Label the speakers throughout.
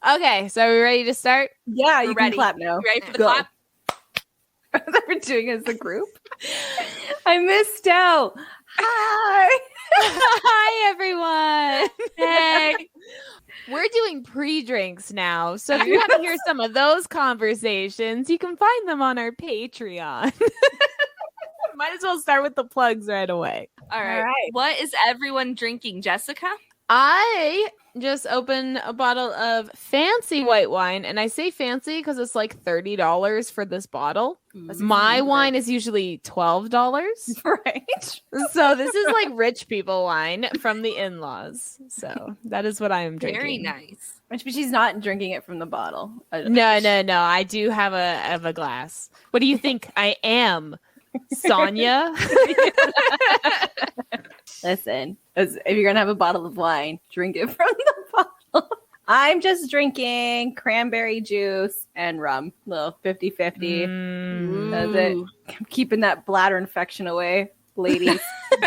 Speaker 1: Okay, so are we ready to start?
Speaker 2: Yeah,
Speaker 3: We're
Speaker 2: you
Speaker 3: ready.
Speaker 2: can clap now.
Speaker 3: You ready for the
Speaker 2: Go.
Speaker 3: clap?
Speaker 2: That we're doing as a group. I missed out. Hi.
Speaker 1: Hi, everyone.
Speaker 3: Hey.
Speaker 1: We're doing pre-drinks now, so if you want to hear some of those conversations, you can find them on our Patreon. Might as well start with the plugs right away.
Speaker 3: All right. What is everyone drinking, Jessica?
Speaker 1: I just opened a bottle of fancy white wine, and I say fancy because it's like $30 for this bottle. My wine is usually $12.
Speaker 2: Right.
Speaker 1: So this is like rich people wine from the in-laws. So that is what I am drinking.
Speaker 3: Very nice.
Speaker 2: But she's not drinking it from the bottle.
Speaker 1: No. I do have a glass. What do you think I am, Sonia?
Speaker 2: Listen, if you're going to have a bottle of wine, drink it from the bottle. I'm just drinking cranberry juice and rum. Little 50-50. That's it. I'm keeping that bladder infection away. Ladies,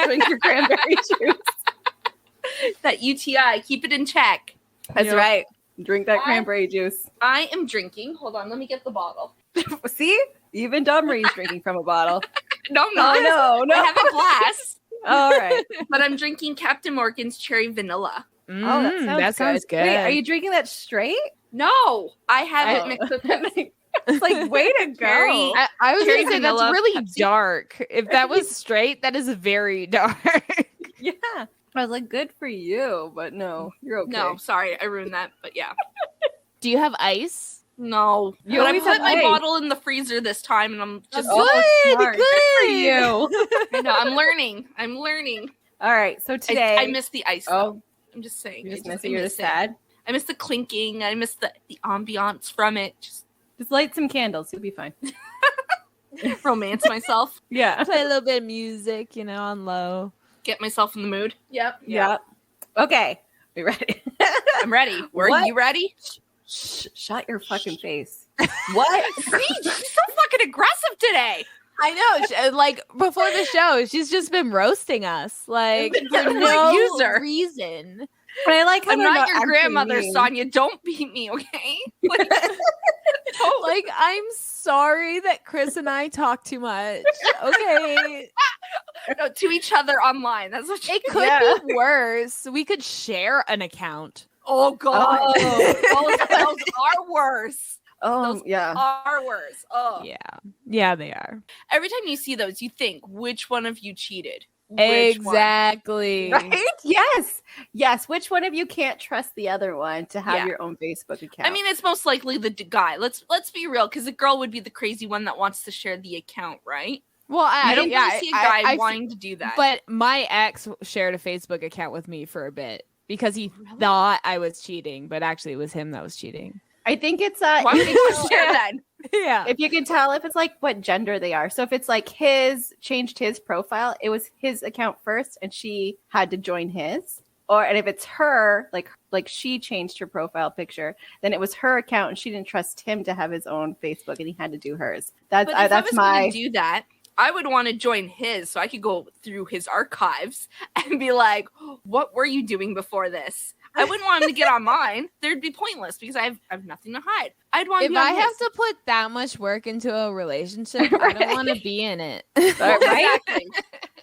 Speaker 2: drink your cranberry juice.
Speaker 3: That UTI, keep it in check.
Speaker 2: That's right. Drink that cranberry juice.
Speaker 3: I am drinking. Hold on, let me get the bottle.
Speaker 2: See? Even Domrie's drinking from a bottle.
Speaker 3: No, I'm not.
Speaker 2: Oh, no.
Speaker 3: I have a glass.
Speaker 2: All right.
Speaker 3: But I'm drinking Captain Morgan's cherry vanilla.
Speaker 1: That sounds good.
Speaker 2: Wait, are you drinking that straight?
Speaker 3: No, I have it mixed with
Speaker 2: It's like, way to go.
Speaker 3: Cherry.
Speaker 1: I was
Speaker 3: Cherry
Speaker 1: going to say that's
Speaker 3: vanilla
Speaker 1: really
Speaker 3: Pepsi.
Speaker 1: dark. If that was straight, that is very dark.
Speaker 2: Yeah. I was like, good for you, but no, you're okay.
Speaker 3: No, sorry, I ruined that. But yeah.
Speaker 1: Do you have ice?
Speaker 3: No.
Speaker 2: You
Speaker 3: But I
Speaker 2: always
Speaker 3: put
Speaker 2: have
Speaker 3: my
Speaker 2: ice.
Speaker 3: bottle in the freezer this time, and I'm just
Speaker 2: Smart.
Speaker 1: Good
Speaker 2: for you.
Speaker 3: I know, I'm learning.
Speaker 2: All right, so today
Speaker 3: I miss the ice. Though.
Speaker 2: Oh,
Speaker 3: I'm just saying.
Speaker 2: you just
Speaker 3: I
Speaker 2: miss it. You're just sad.
Speaker 3: I miss the clinking. I miss the ambiance from it. Just
Speaker 2: Just light some candles. You'll be fine.
Speaker 3: romance myself.
Speaker 2: Yeah.
Speaker 1: Play a little bit of music, on low.
Speaker 3: Get myself in the mood. Yep.
Speaker 2: Yeah. Okay. We ready?
Speaker 3: I'm ready. Were
Speaker 2: What?
Speaker 3: you ready?
Speaker 2: Shut your fucking face. What?
Speaker 3: See, she's so fucking aggressive today.
Speaker 1: I know. Like before the show, she's just been roasting us, like for
Speaker 3: I'm a
Speaker 1: no
Speaker 3: user.
Speaker 1: reason.
Speaker 2: But I like how
Speaker 3: I'm
Speaker 2: they're
Speaker 3: not your
Speaker 2: actually
Speaker 3: grandmother,
Speaker 2: mean.
Speaker 3: Sonia. Don't beat me, okay? Like,
Speaker 1: Like I'm sorry that Chris and I talk too much. Okay,
Speaker 3: no, to each other online. That's what
Speaker 1: it could be worse. We could share an account.
Speaker 3: Oh god.
Speaker 2: Oh.
Speaker 3: Those are worse.
Speaker 2: Oh,
Speaker 3: Those
Speaker 2: yeah.
Speaker 3: are worse. Oh.
Speaker 1: Yeah, they are.
Speaker 3: Every time you see those, you think, which one of you cheated? Which one?
Speaker 1: Exactly.
Speaker 2: Right? Yes. Which one of you can't trust the other one to have your own Facebook account?
Speaker 3: I mean, it's most likely the guy. Let's be real, because the girl would be the crazy one that wants to share the account, right?
Speaker 1: Well,
Speaker 3: I don't really see a guy
Speaker 1: I-
Speaker 3: wanting to do that.
Speaker 1: But my ex shared a Facebook account with me for a bit because he thought I was cheating, but actually it was him that was cheating.
Speaker 2: I think it's
Speaker 3: why would you share that?
Speaker 1: Yeah.
Speaker 2: if you can tell if it's like what gender they are. So if it's like changed his profile, it was his account first and she had to join his. And if it's her, like she changed her profile picture, then it was her account and she didn't trust him to have his own Facebook and he had to do hers.
Speaker 3: But if I
Speaker 2: that's
Speaker 3: was
Speaker 2: my
Speaker 3: going to do that, I would want to join his so I could go through his archives and be like, what were you doing before this? I wouldn't want him to get on mine. There'd be pointless because I have nothing to hide. I'd want to
Speaker 1: If
Speaker 3: be on
Speaker 1: I
Speaker 3: his.
Speaker 1: have to put that much work into a relationship, I don't want to be in it.
Speaker 2: right?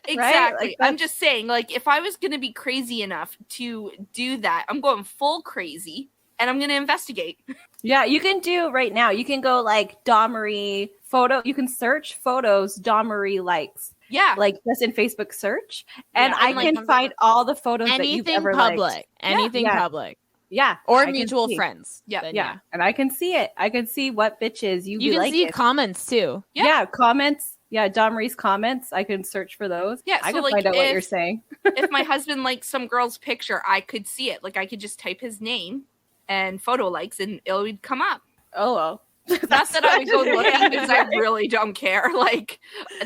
Speaker 3: Exactly.
Speaker 2: Like,
Speaker 3: I'm just saying, like, if I was going to be crazy enough to do that, I'm going full crazy and I'm going to investigate.
Speaker 2: Yeah, you can do right now. You can go like Domery photo. You can search photos Domery likes.
Speaker 3: Yeah.
Speaker 2: Like just in Facebook search. And
Speaker 3: Yeah,
Speaker 2: I
Speaker 3: and, like,
Speaker 2: can find all the photos that you've
Speaker 1: Anything
Speaker 2: ever
Speaker 1: public.
Speaker 2: liked.
Speaker 1: Anything
Speaker 2: Yeah.
Speaker 1: public.
Speaker 2: Yeah.
Speaker 1: Or
Speaker 2: I can
Speaker 1: mutual
Speaker 2: see.
Speaker 1: friends.
Speaker 3: Yeah.
Speaker 1: Then,
Speaker 2: Yeah. And I can see it. I can see what bitches you
Speaker 1: You can
Speaker 2: like
Speaker 1: see
Speaker 2: it.
Speaker 1: comments too.
Speaker 2: Yeah, comments. Yeah, Domery's comments. I can search for those.
Speaker 3: Yeah,
Speaker 2: I
Speaker 3: so,
Speaker 2: can
Speaker 3: like,
Speaker 2: find out what
Speaker 3: if-
Speaker 2: you're saying.
Speaker 3: If my husband likes some girl's picture, I could see it. Like, I could just type his name and photo likes and it would come up.
Speaker 2: Oh, well.
Speaker 3: Not that I would go looking because I really don't care. Like,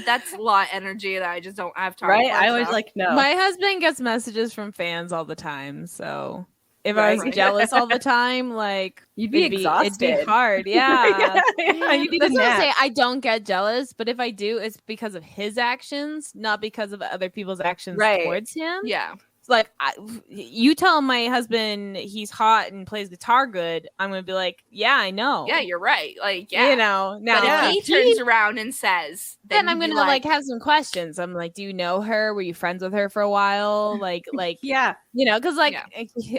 Speaker 3: that's a lot of energy that I just don't have time
Speaker 2: Right?
Speaker 3: for.
Speaker 2: I always
Speaker 3: so.
Speaker 2: like, no.
Speaker 1: My husband gets messages from fans all the time, so if I was
Speaker 2: Right.
Speaker 1: jealous all the time, like
Speaker 2: You'd be
Speaker 1: It'd
Speaker 2: exhausted.
Speaker 1: be hard, yeah.
Speaker 2: yeah, you need a
Speaker 1: That's what I
Speaker 2: nap.
Speaker 1: say. I don't get jealous, but if I do, it's because of his actions, not because of other people's actions
Speaker 2: Right.
Speaker 1: towards him.
Speaker 3: Yeah.
Speaker 1: It's like, you tell my husband he's hot and plays guitar good, I'm gonna be like, yeah, I know.
Speaker 3: Yeah, you're right. Like, yeah.
Speaker 1: You know, now
Speaker 3: but if he turns around and says,
Speaker 1: then I'm gonna like have some questions. I'm like, do you know her? Were you friends with her for a while? Like,
Speaker 2: yeah,
Speaker 1: you know, because like,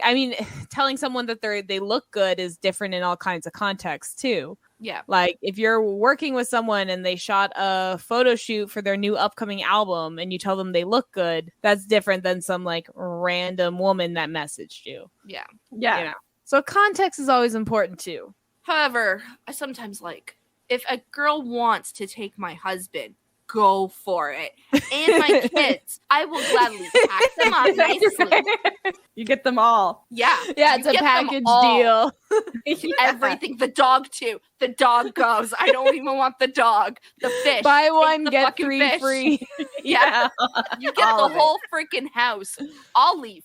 Speaker 1: I mean, telling someone that they look good is different in all kinds of contexts too.
Speaker 3: Yeah.
Speaker 1: Like if you're working with someone and they shot a photo shoot for their new upcoming album and you tell them they look good, that's different than some like random woman that messaged you.
Speaker 3: Yeah.
Speaker 2: Yeah.
Speaker 1: You know? So context is always important too.
Speaker 3: However, I sometimes like, if a girl wants to take my husband, go for it. And my kids, I will gladly pack them up nicely.
Speaker 2: You get them all.
Speaker 3: Yeah.
Speaker 1: Yeah, it's a package deal.
Speaker 3: Everything. The dog too. The dog goes. I don't even want the dog. The fish.
Speaker 1: Buy one, get
Speaker 3: fucking
Speaker 1: 3
Speaker 3: fish.
Speaker 1: free.
Speaker 3: Yeah. You get
Speaker 2: All
Speaker 3: the
Speaker 2: of
Speaker 3: whole freaking house. I'll leave,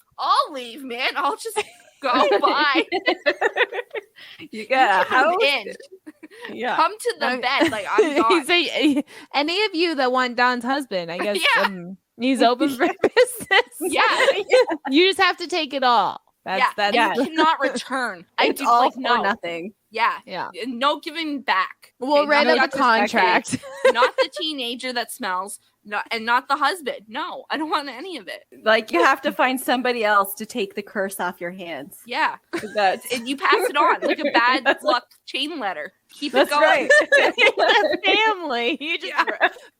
Speaker 3: man. I'll just go. Bye.
Speaker 2: You got a house.
Speaker 3: In.
Speaker 2: Yeah.
Speaker 3: Come to the bed. Like, I'm gone.
Speaker 1: Say, any of you that want Don's husband, I guess
Speaker 3: Yeah.
Speaker 1: he's open for business.
Speaker 3: Yeah.
Speaker 1: You just have to take it all. That's
Speaker 3: You cannot return. I
Speaker 2: It's
Speaker 3: do
Speaker 2: all
Speaker 3: like
Speaker 2: for
Speaker 3: no.
Speaker 2: nothing.
Speaker 3: Yeah. No giving back.
Speaker 1: We'll
Speaker 3: Okay,
Speaker 1: write
Speaker 3: not
Speaker 1: up a contract.
Speaker 3: not the teenager that smells, not the husband. No, I don't want any of it.
Speaker 2: Like you have to find somebody else to take the curse off your hands.
Speaker 3: Yeah.
Speaker 2: That's
Speaker 3: And you pass it on like a bad luck chain letter. Keep it going.
Speaker 2: right.
Speaker 1: Family. You just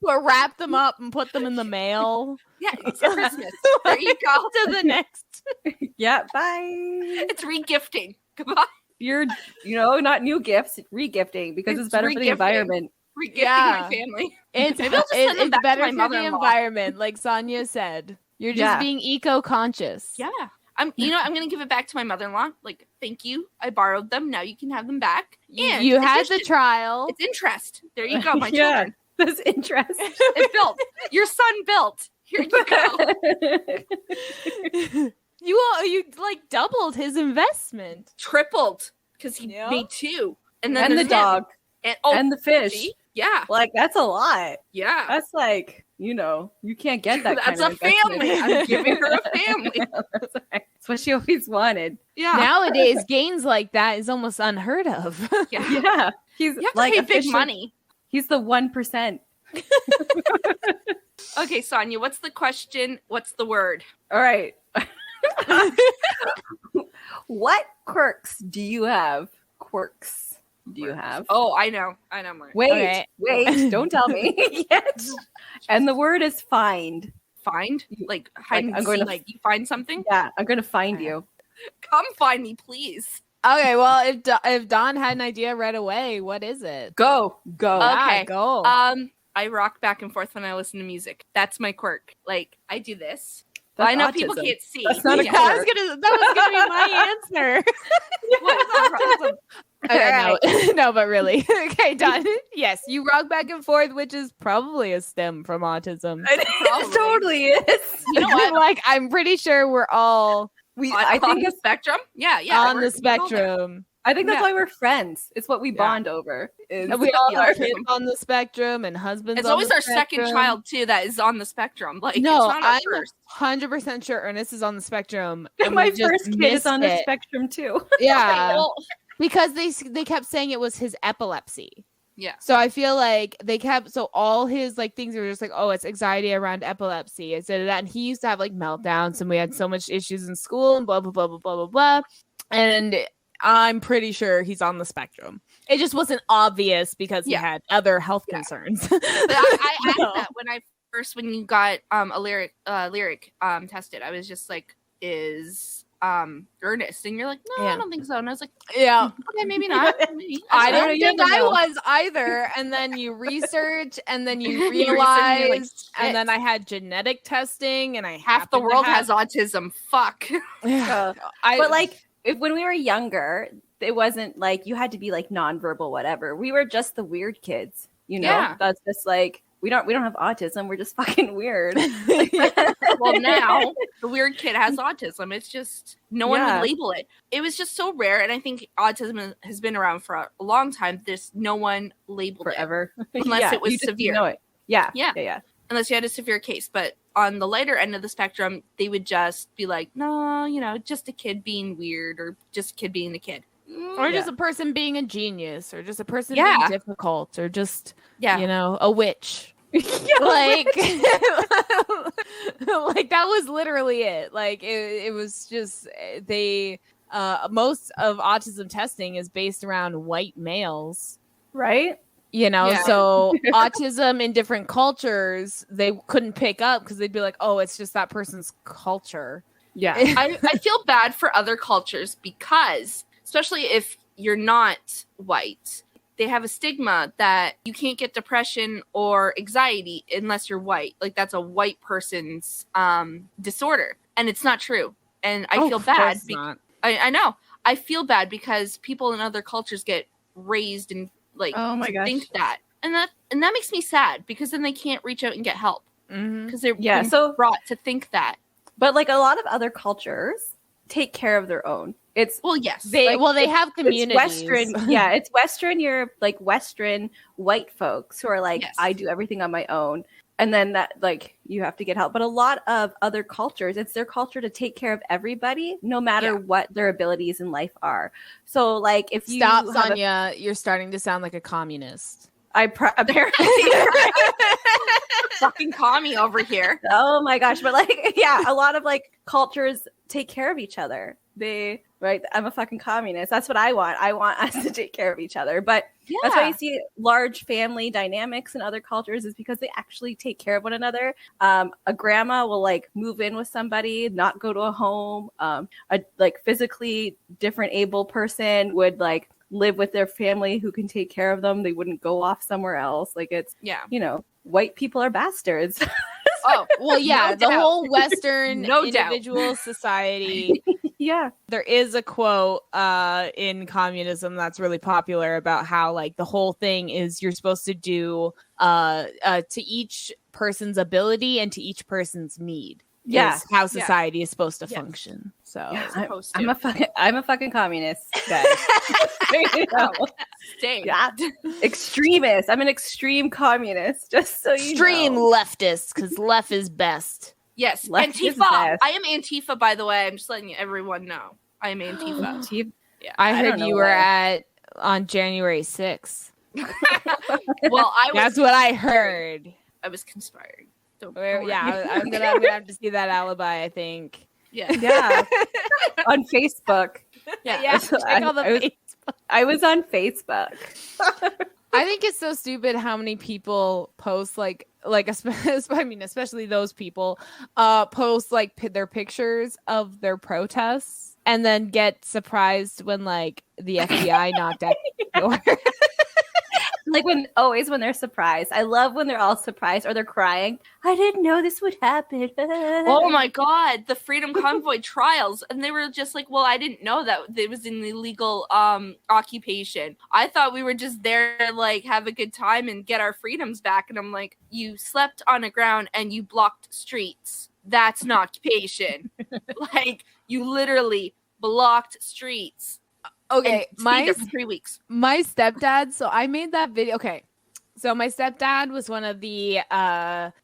Speaker 1: wrap them up and put them in the mail.
Speaker 3: Yeah, it's Christmas. There you go.
Speaker 1: To the next.
Speaker 2: Yeah, bye.
Speaker 3: It's regifting. Goodbye.
Speaker 2: You're, not new gifts, regifting because it's better for the
Speaker 3: regifting.
Speaker 2: environment.
Speaker 3: Regifting
Speaker 1: Yeah.
Speaker 3: my family.
Speaker 1: It's
Speaker 3: Maybe I'll just send them
Speaker 1: it's
Speaker 3: back to
Speaker 1: better
Speaker 3: my
Speaker 1: for the
Speaker 3: mother-in-law.
Speaker 1: environment, like Sonia said. You're just being eco-conscious.
Speaker 3: Yeah. I'm gonna give it back to my mother-in-law. Like, thank you. I borrowed them. Now you can have them back. And
Speaker 1: You had the
Speaker 3: addition,
Speaker 1: trial.
Speaker 3: It's interest. There you go, my
Speaker 2: Yeah.
Speaker 3: children.
Speaker 2: That's interest.
Speaker 3: It built. Your son built. Here you go.
Speaker 1: You like doubled his investment.
Speaker 3: Tripled because he
Speaker 1: Yeah.
Speaker 3: made 2, and then
Speaker 2: And the
Speaker 3: there's
Speaker 2: dog.
Speaker 3: him.
Speaker 2: And the fish.
Speaker 3: See? Yeah,
Speaker 2: Like that's a lot.
Speaker 3: yeah.
Speaker 2: That's like, you can't get that
Speaker 3: That's
Speaker 2: kind
Speaker 3: a
Speaker 2: of investment.
Speaker 3: family. I'm giving her a family.
Speaker 2: That's right. That's what she always wanted.
Speaker 3: Yeah,
Speaker 1: Nowadays, gains like that is almost unheard of.
Speaker 3: yeah.
Speaker 2: Yeah. He's
Speaker 3: You have to
Speaker 2: like
Speaker 3: pay big
Speaker 2: officially-
Speaker 3: money.
Speaker 2: He's the 1%.
Speaker 3: Okay, Sonia, what's the question? What's the word?
Speaker 2: All right. What quirks do you have? Quirks do you have?
Speaker 3: Oh, I know. More.
Speaker 2: Wait,
Speaker 1: Okay.
Speaker 2: wait, don't tell me yet. And the word is find.
Speaker 3: Find? Like hide and
Speaker 2: I'm going
Speaker 3: seek,
Speaker 2: to-
Speaker 3: like you find something?
Speaker 2: Yeah, I'm going to find you.
Speaker 3: Come find me, please.
Speaker 1: Okay, well, if Don had an idea right away, what is it?
Speaker 2: Go.
Speaker 3: Okay.
Speaker 1: Yeah, go.
Speaker 3: I rock back and forth when I listen to music. That's my quirk. Like, I do this.
Speaker 2: That's
Speaker 3: I know
Speaker 2: autism.
Speaker 3: people can't see.
Speaker 2: That's not a
Speaker 1: Yeah,
Speaker 2: quirk.
Speaker 1: that was gonna be my answer.
Speaker 3: What?
Speaker 1: Okay, no, but really. Okay, Don. Yes, you rock back and forth, which is probably a stem from autism.
Speaker 2: It totally is.
Speaker 3: You know what?
Speaker 1: Like, I'm pretty sure we're all
Speaker 2: I think
Speaker 3: on the spectrum. Yeah.
Speaker 1: on
Speaker 3: we're
Speaker 1: the
Speaker 3: all there.
Speaker 1: spectrum.
Speaker 2: I think that's
Speaker 3: Yeah.
Speaker 2: why we're friends. It's what we
Speaker 1: Yeah.
Speaker 2: bond over. Is
Speaker 1: And we all
Speaker 3: Yeah.
Speaker 1: have kids on the spectrum and husbands.
Speaker 3: It's
Speaker 1: on
Speaker 3: always
Speaker 1: the
Speaker 3: our second
Speaker 1: spectrum.
Speaker 3: child too that is on the spectrum. Like,
Speaker 1: No,
Speaker 3: it's not our
Speaker 1: I'm
Speaker 3: first.
Speaker 1: 100% sure Ernest is on the spectrum.
Speaker 2: And
Speaker 1: and
Speaker 2: my
Speaker 1: we just
Speaker 2: first kid is
Speaker 1: missed
Speaker 2: on the
Speaker 1: it.
Speaker 2: spectrum too.
Speaker 1: Yeah,
Speaker 3: Well,
Speaker 1: because they kept saying it was his epilepsy.
Speaker 3: yeah.
Speaker 1: So I feel like all his like things were just like, oh, it's anxiety around epilepsy. I said that, and he used to have like meltdowns, and we had so much issues in school, and blah blah blah blah blah blah blah. And I'm pretty sure he's on the spectrum. It just wasn't obvious because he
Speaker 3: Yeah.
Speaker 1: had other health concerns.
Speaker 3: But I asked
Speaker 1: No.
Speaker 3: that when you got a lyric tested. I was just like, is Ernest? And you're like, no,
Speaker 1: Yeah.
Speaker 3: I don't think so. And I was like,
Speaker 1: Yeah.
Speaker 3: okay, maybe not. Maybe.
Speaker 1: I
Speaker 2: don't know,
Speaker 1: don't
Speaker 2: you
Speaker 1: think
Speaker 2: never
Speaker 1: I
Speaker 2: know.
Speaker 1: was either. And then you research, and then you
Speaker 3: You research, and you're
Speaker 1: realize,
Speaker 3: like,
Speaker 1: and
Speaker 3: shit.
Speaker 1: then I had genetic testing, and I
Speaker 3: Half the
Speaker 1: happened to
Speaker 3: world
Speaker 1: have-
Speaker 3: has autism. Fuck.
Speaker 2: But like, when we were younger, it wasn't like you had to be like nonverbal, whatever. We were just the weird kids,
Speaker 3: Yeah.
Speaker 2: That's just like we don't have autism. We're just fucking weird.
Speaker 3: Well, now the weird kid has autism. It's just no one
Speaker 2: Yeah.
Speaker 3: would label it. It was just so rare, and I think autism has been around for a long time. Just no one labeled
Speaker 2: Forever,
Speaker 3: Unless it was
Speaker 2: you just
Speaker 3: severe.
Speaker 2: Know it. Yeah,
Speaker 3: Yeah.
Speaker 2: yeah.
Speaker 3: unless you had a severe case. But on the lighter end of the spectrum, they would just be like, no, just a kid being weird, or just a kid being a kid.
Speaker 1: Or just a person being a genius, or just a person
Speaker 3: Yeah.
Speaker 1: being difficult, or just,
Speaker 3: Yeah.
Speaker 1: a witch. Like, like that was literally it. Like it was just most of autism testing is based around white males,
Speaker 2: Right?
Speaker 3: Yeah.
Speaker 1: So autism in different cultures they couldn't pick up because they'd be like, oh, it's just that person's culture.
Speaker 2: Yeah.
Speaker 3: I feel bad for other cultures because, especially if you're not white, they have a stigma that you can't get depression or anxiety unless you're white. Like that's a white person's disorder, and it's not true. And I feel bad. I know. I feel bad because people in other cultures get raised and think that, and that makes me sad because then they can't reach out and get help because they're brought to think that.
Speaker 2: But like a lot of other cultures take care of their own. It's
Speaker 1: they have communities.
Speaker 2: It's Western, it's Western Europe, like Western white folks who are like, I do everything on my own, and then that like you have to get help. But a lot of other cultures, it's their culture to take care of everybody, no matter what their abilities in life are. So like if you
Speaker 1: Sonia, you're starting to sound like a communist.
Speaker 2: Apparently.
Speaker 3: Fucking commie over here.
Speaker 2: Oh my gosh. But like, a lot of like cultures take care of each other. I'm a fucking communist. That's what I want. I want us to take care of each other. But that's why you see large family dynamics in other cultures, is because they actually take care of one another. A grandma will like move in with somebody, not go to a home. A like physically different able person would like live with their family who can take care of them. They wouldn't go off somewhere else. Like it's, white people are bastards.
Speaker 1: Oh, well, yeah,
Speaker 3: No doubt.
Speaker 1: whole Western
Speaker 3: No
Speaker 1: individual society.
Speaker 2: Yeah.
Speaker 1: There is a quote in communism that's really popular about how like the whole thing is you're supposed to do to each person's ability and to each person's need. Is how society is supposed to function. So
Speaker 2: I'm a fucking communist, guys.
Speaker 3: Yeah.
Speaker 2: Extremist. I'm an extreme communist, just so you
Speaker 1: extreme
Speaker 2: know.
Speaker 1: leftist, because left is best.
Speaker 3: Yes,
Speaker 2: Left is
Speaker 3: Antifa.
Speaker 2: best.
Speaker 3: I am Antifa, by the way. I'm just letting everyone know. I am Antifa.
Speaker 2: Yeah.
Speaker 1: I
Speaker 2: don't
Speaker 1: heard
Speaker 2: know
Speaker 1: you were
Speaker 2: why.
Speaker 1: on January 6th.
Speaker 3: Well,
Speaker 1: That's what I heard.
Speaker 3: I was conspiring. Don't
Speaker 1: Yeah, I'm gonna have to see that alibi, I think.
Speaker 3: Yeah.
Speaker 2: Yeah. On Facebook.
Speaker 3: Yeah.
Speaker 1: Check all the Facebook.
Speaker 2: I was on Facebook.
Speaker 1: I think it's so stupid how many people post especially those people post like their pictures of their protests and then get surprised when like the FBI knocked at the door.
Speaker 2: Like when they're surprised. I love when they're all surprised or they're crying. I didn't know this would happen.
Speaker 3: Oh my God, the Freedom Convoy trials. And they were just like, well, I didn't know that it was an illegal occupation. I thought we were just there to like have a good time and get our freedoms back. And I'm like, you slept on the ground and you blocked streets. That's an occupation. Like you literally blocked streets.
Speaker 1: Okay,
Speaker 3: for 3 weeks.
Speaker 1: My stepdad. So I made that video. Okay, so my stepdad was one of the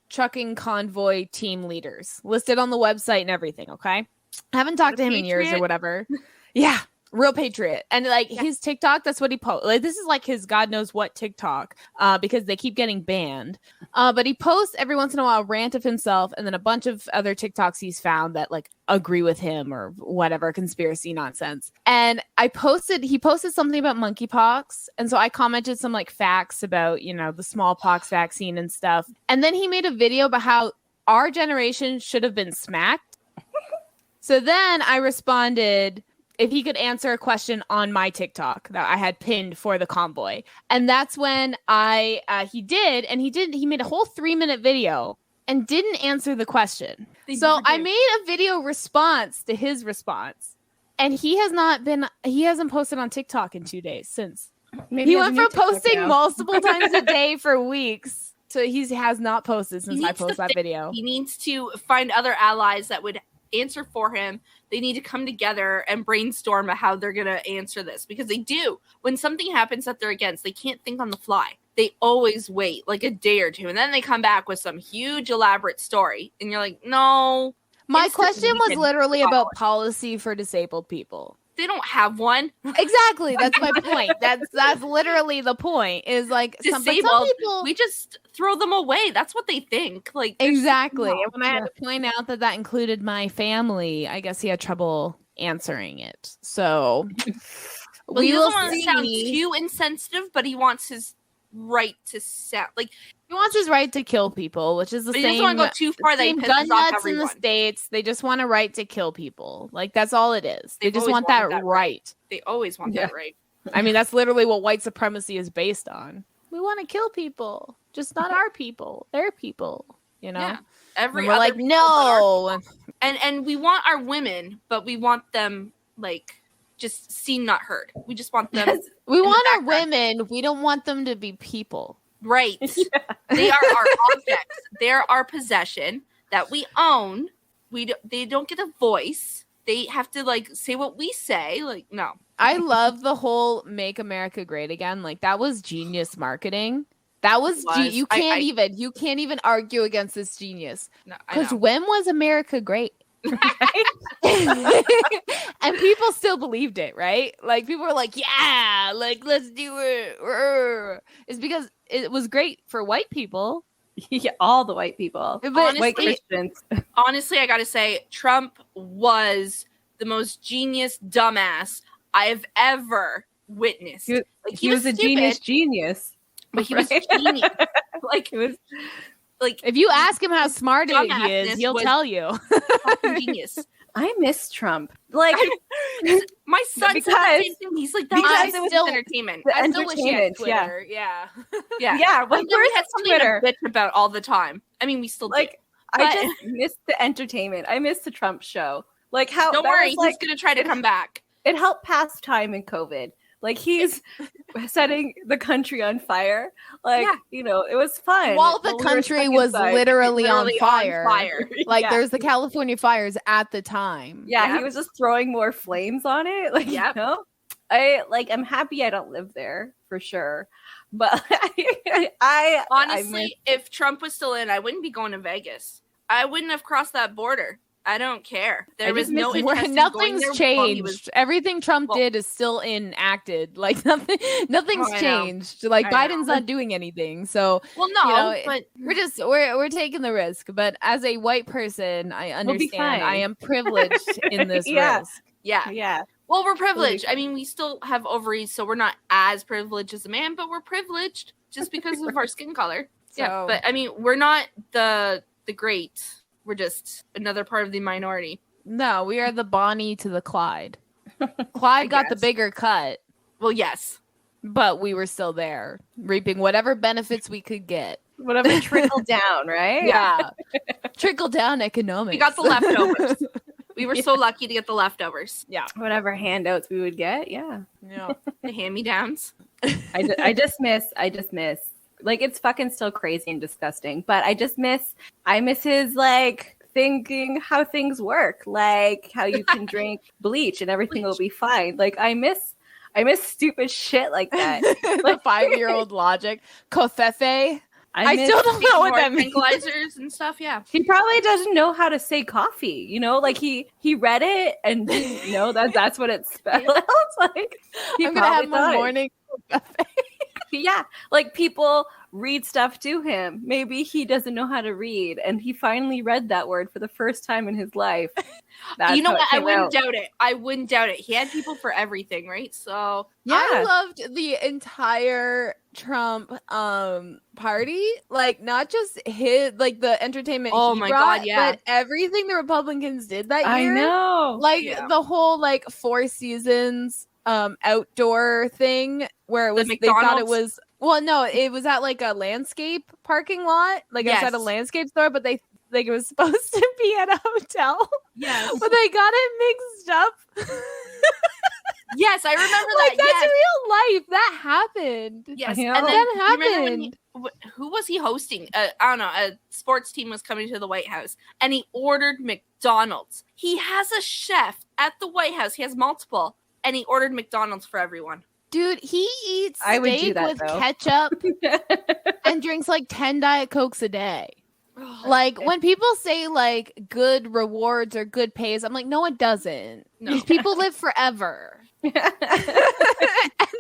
Speaker 1: trucking convoy team leaders, listed on the website and everything. Okay, I haven't talked to him in years or whatever. Yeah, real patriot. And like his TikTok, that's what he posts. Like this is like his God knows what TikTok, because they keep getting banned. But he posts every once in a while a rant of himself, and then a bunch of other TikToks he's found that like agree with him or whatever conspiracy nonsense. And he posted something about monkeypox, and so I commented some like facts about the smallpox vaccine and stuff. And then he made a video about how our generation should have been smacked. So then I responded if he could answer a question on my TikTok that I had pinned for the convoy. And that's when he made a whole 3-minute video and didn't answer the question. So I made a video response to his response. And he hasn't posted on TikTok in 2 days since.
Speaker 2: Maybe
Speaker 1: he went from posting multiple times a day for weeks. So he has not posted since I posted that video.
Speaker 3: He needs to find other allies that would answer for him. They need to come together and brainstorm how they're going to answer this, because they do. When something happens that they're against, they can't think on the fly. they always wait like a day or two, and then they come back with some huge elaborate story, and you're like, no.
Speaker 1: My question was
Speaker 3: weekend
Speaker 1: literally about policy for disabled people.
Speaker 3: They don't have one.
Speaker 1: Exactly. That's my point. That's literally the point. Is like some
Speaker 3: Disabled,
Speaker 1: people,
Speaker 3: we just throw them away. That's what they think. Like
Speaker 1: exactly. And when I had to point out that included my family, I guess he had trouble answering it. So
Speaker 3: well, he doesn't want to sound too insensitive, but he wants his right to sound like
Speaker 1: he wants his right to kill people, which is the same.
Speaker 3: He doesn't want to go too far. They
Speaker 1: gun nuts in the States. They just want a right to kill people. Like that's all it is. They just want that right.
Speaker 3: They always want that right.
Speaker 1: I mean, that's literally what white supremacy is based on. We want to kill people, just not our people, their people. You know,
Speaker 3: yeah. Every
Speaker 1: we're like no,
Speaker 3: and we want our women, but we want them like just seen, not heard. We just want them.
Speaker 1: Yes. We want our women. We don't want them to be people.
Speaker 3: Right. Yeah. They are our objects. They're our possession that we own. They don't get a voice. They have to like say what we say. Like, no.
Speaker 1: I love the whole "Make America Great Again." Like that was genius marketing. That was you can't even argue against this genius. Because when was America great? And people still believed it, right? Like people were like, yeah, like let's do it. It's because it was great for white people.
Speaker 2: Yeah, all the white people.
Speaker 1: But
Speaker 3: honestly,
Speaker 2: white Christians.
Speaker 3: Honestly, I gotta say, Trump was the most genius dumbass I have ever witnessed.
Speaker 2: He was a genius.
Speaker 3: But he was genius. Like it was like
Speaker 1: if you ask him how smart he is, he'll tell you.
Speaker 3: Genius.
Speaker 2: I miss Trump. Like
Speaker 3: my son said the same thing. He's like,
Speaker 1: because
Speaker 3: it was still entertainment.
Speaker 1: I still wish he had Twitter. Yeah.
Speaker 3: Like, we had something to bitch about all the time. I mean, we still
Speaker 2: like. I just miss the entertainment. I miss the Trump show. Like how?
Speaker 3: Don't worry, he's gonna try to come back.
Speaker 2: It helped pass time in COVID. Like he's setting the country on fire. Like, you know, it was fun.
Speaker 1: While the country was literally on fire. Like there's the California fires at the time.
Speaker 2: Yeah, he was just throwing more flames on it. Like, you know, I'm happy I don't live there for sure. But I
Speaker 3: honestly, if Trump was still in, I wouldn't be going to Vegas. I wouldn't have crossed that border. I don't care. There was no interest.
Speaker 1: Nothing's changed. Everything Trump did is still enacted. Like nothing's changed. Like Biden's not doing anything. So
Speaker 3: but
Speaker 1: we're taking the risk. But as a white person, I understand. I am privileged in this risk.
Speaker 3: Yeah. Well, we're privileged. I mean, we still have ovaries, so we're not as privileged as a man, but we're privileged just because of our skin color. So, but I mean, we're not the great. We're just another part of the minority.
Speaker 1: No, we are the Bonnie to the Clyde. Clyde got the bigger cut.
Speaker 3: Well, yes.
Speaker 1: But we were still there, reaping whatever benefits we could get.
Speaker 2: Whatever trickled down, right?
Speaker 1: Yeah. Trickle down economics.
Speaker 3: We got the leftovers. We were so lucky to get the leftovers.
Speaker 1: Yeah.
Speaker 2: Whatever handouts we would get. Yeah.
Speaker 3: The hand-me-downs.
Speaker 2: I just miss. Like, it's fucking still crazy and disgusting, but I miss his, like, thinking how things work, like how you can drink bleach and everything will be fine. Like, I miss stupid shit like that.
Speaker 1: The 5-year-old logic. Covfefe. I still don't know what that means.
Speaker 3: Tranquilizers and stuff, yeah.
Speaker 2: He probably doesn't know how to say coffee, you know? Like, he read it and didn't know that's what it spells. Like,
Speaker 1: I'm going to have my morning cafe.
Speaker 2: Yeah, like people read stuff to him. Maybe he doesn't know how to read, and he finally read that word for the first time in his life.
Speaker 3: You know what? I wouldn't doubt it. He had people for everything, right? So
Speaker 1: yeah, I loved the entire Trump party, like not just his like the entertainment.
Speaker 3: Oh my god, yeah!
Speaker 1: But everything the Republicans did that year.
Speaker 2: I know,
Speaker 1: like the whole like Four Seasons outdoor thing where it was they thought it was it was at like a landscape parking lot, like it's at a landscape store, but they like it was supposed to be at a hotel.
Speaker 3: Yes,
Speaker 1: but they got it mixed up.
Speaker 3: Yes, I remember
Speaker 1: like,
Speaker 3: that.
Speaker 1: That's real life. That happened.
Speaker 3: Yes,
Speaker 1: and then that happened.
Speaker 3: Who was he hosting? I don't know. A sports team was coming to the White House, and he ordered McDonald's. He has a chef at the White House. He has multiple. And he ordered McDonald's for everyone.
Speaker 1: Dude, he eats
Speaker 2: I would do
Speaker 1: steak
Speaker 2: that,
Speaker 1: with
Speaker 2: though.
Speaker 1: ketchup and drinks like 10 Diet Cokes a day. Like when people say like good rewards or good pays, I'm like, no, it doesn't.
Speaker 3: No.
Speaker 1: These people live forever. And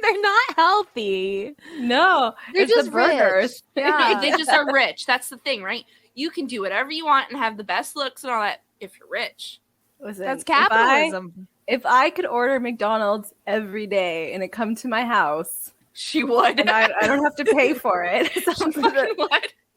Speaker 1: they're not healthy.
Speaker 2: No,
Speaker 1: They're
Speaker 2: it's
Speaker 1: just
Speaker 2: the burgers.
Speaker 1: Yeah.
Speaker 3: They just are rich. That's the thing, right? You can do whatever you want and have the best looks and all that if you're rich.
Speaker 2: Listen,
Speaker 1: That's capitalism.
Speaker 2: If I could order McDonald's every day and it come to my house,
Speaker 3: She would.
Speaker 2: and I don't have to pay for it.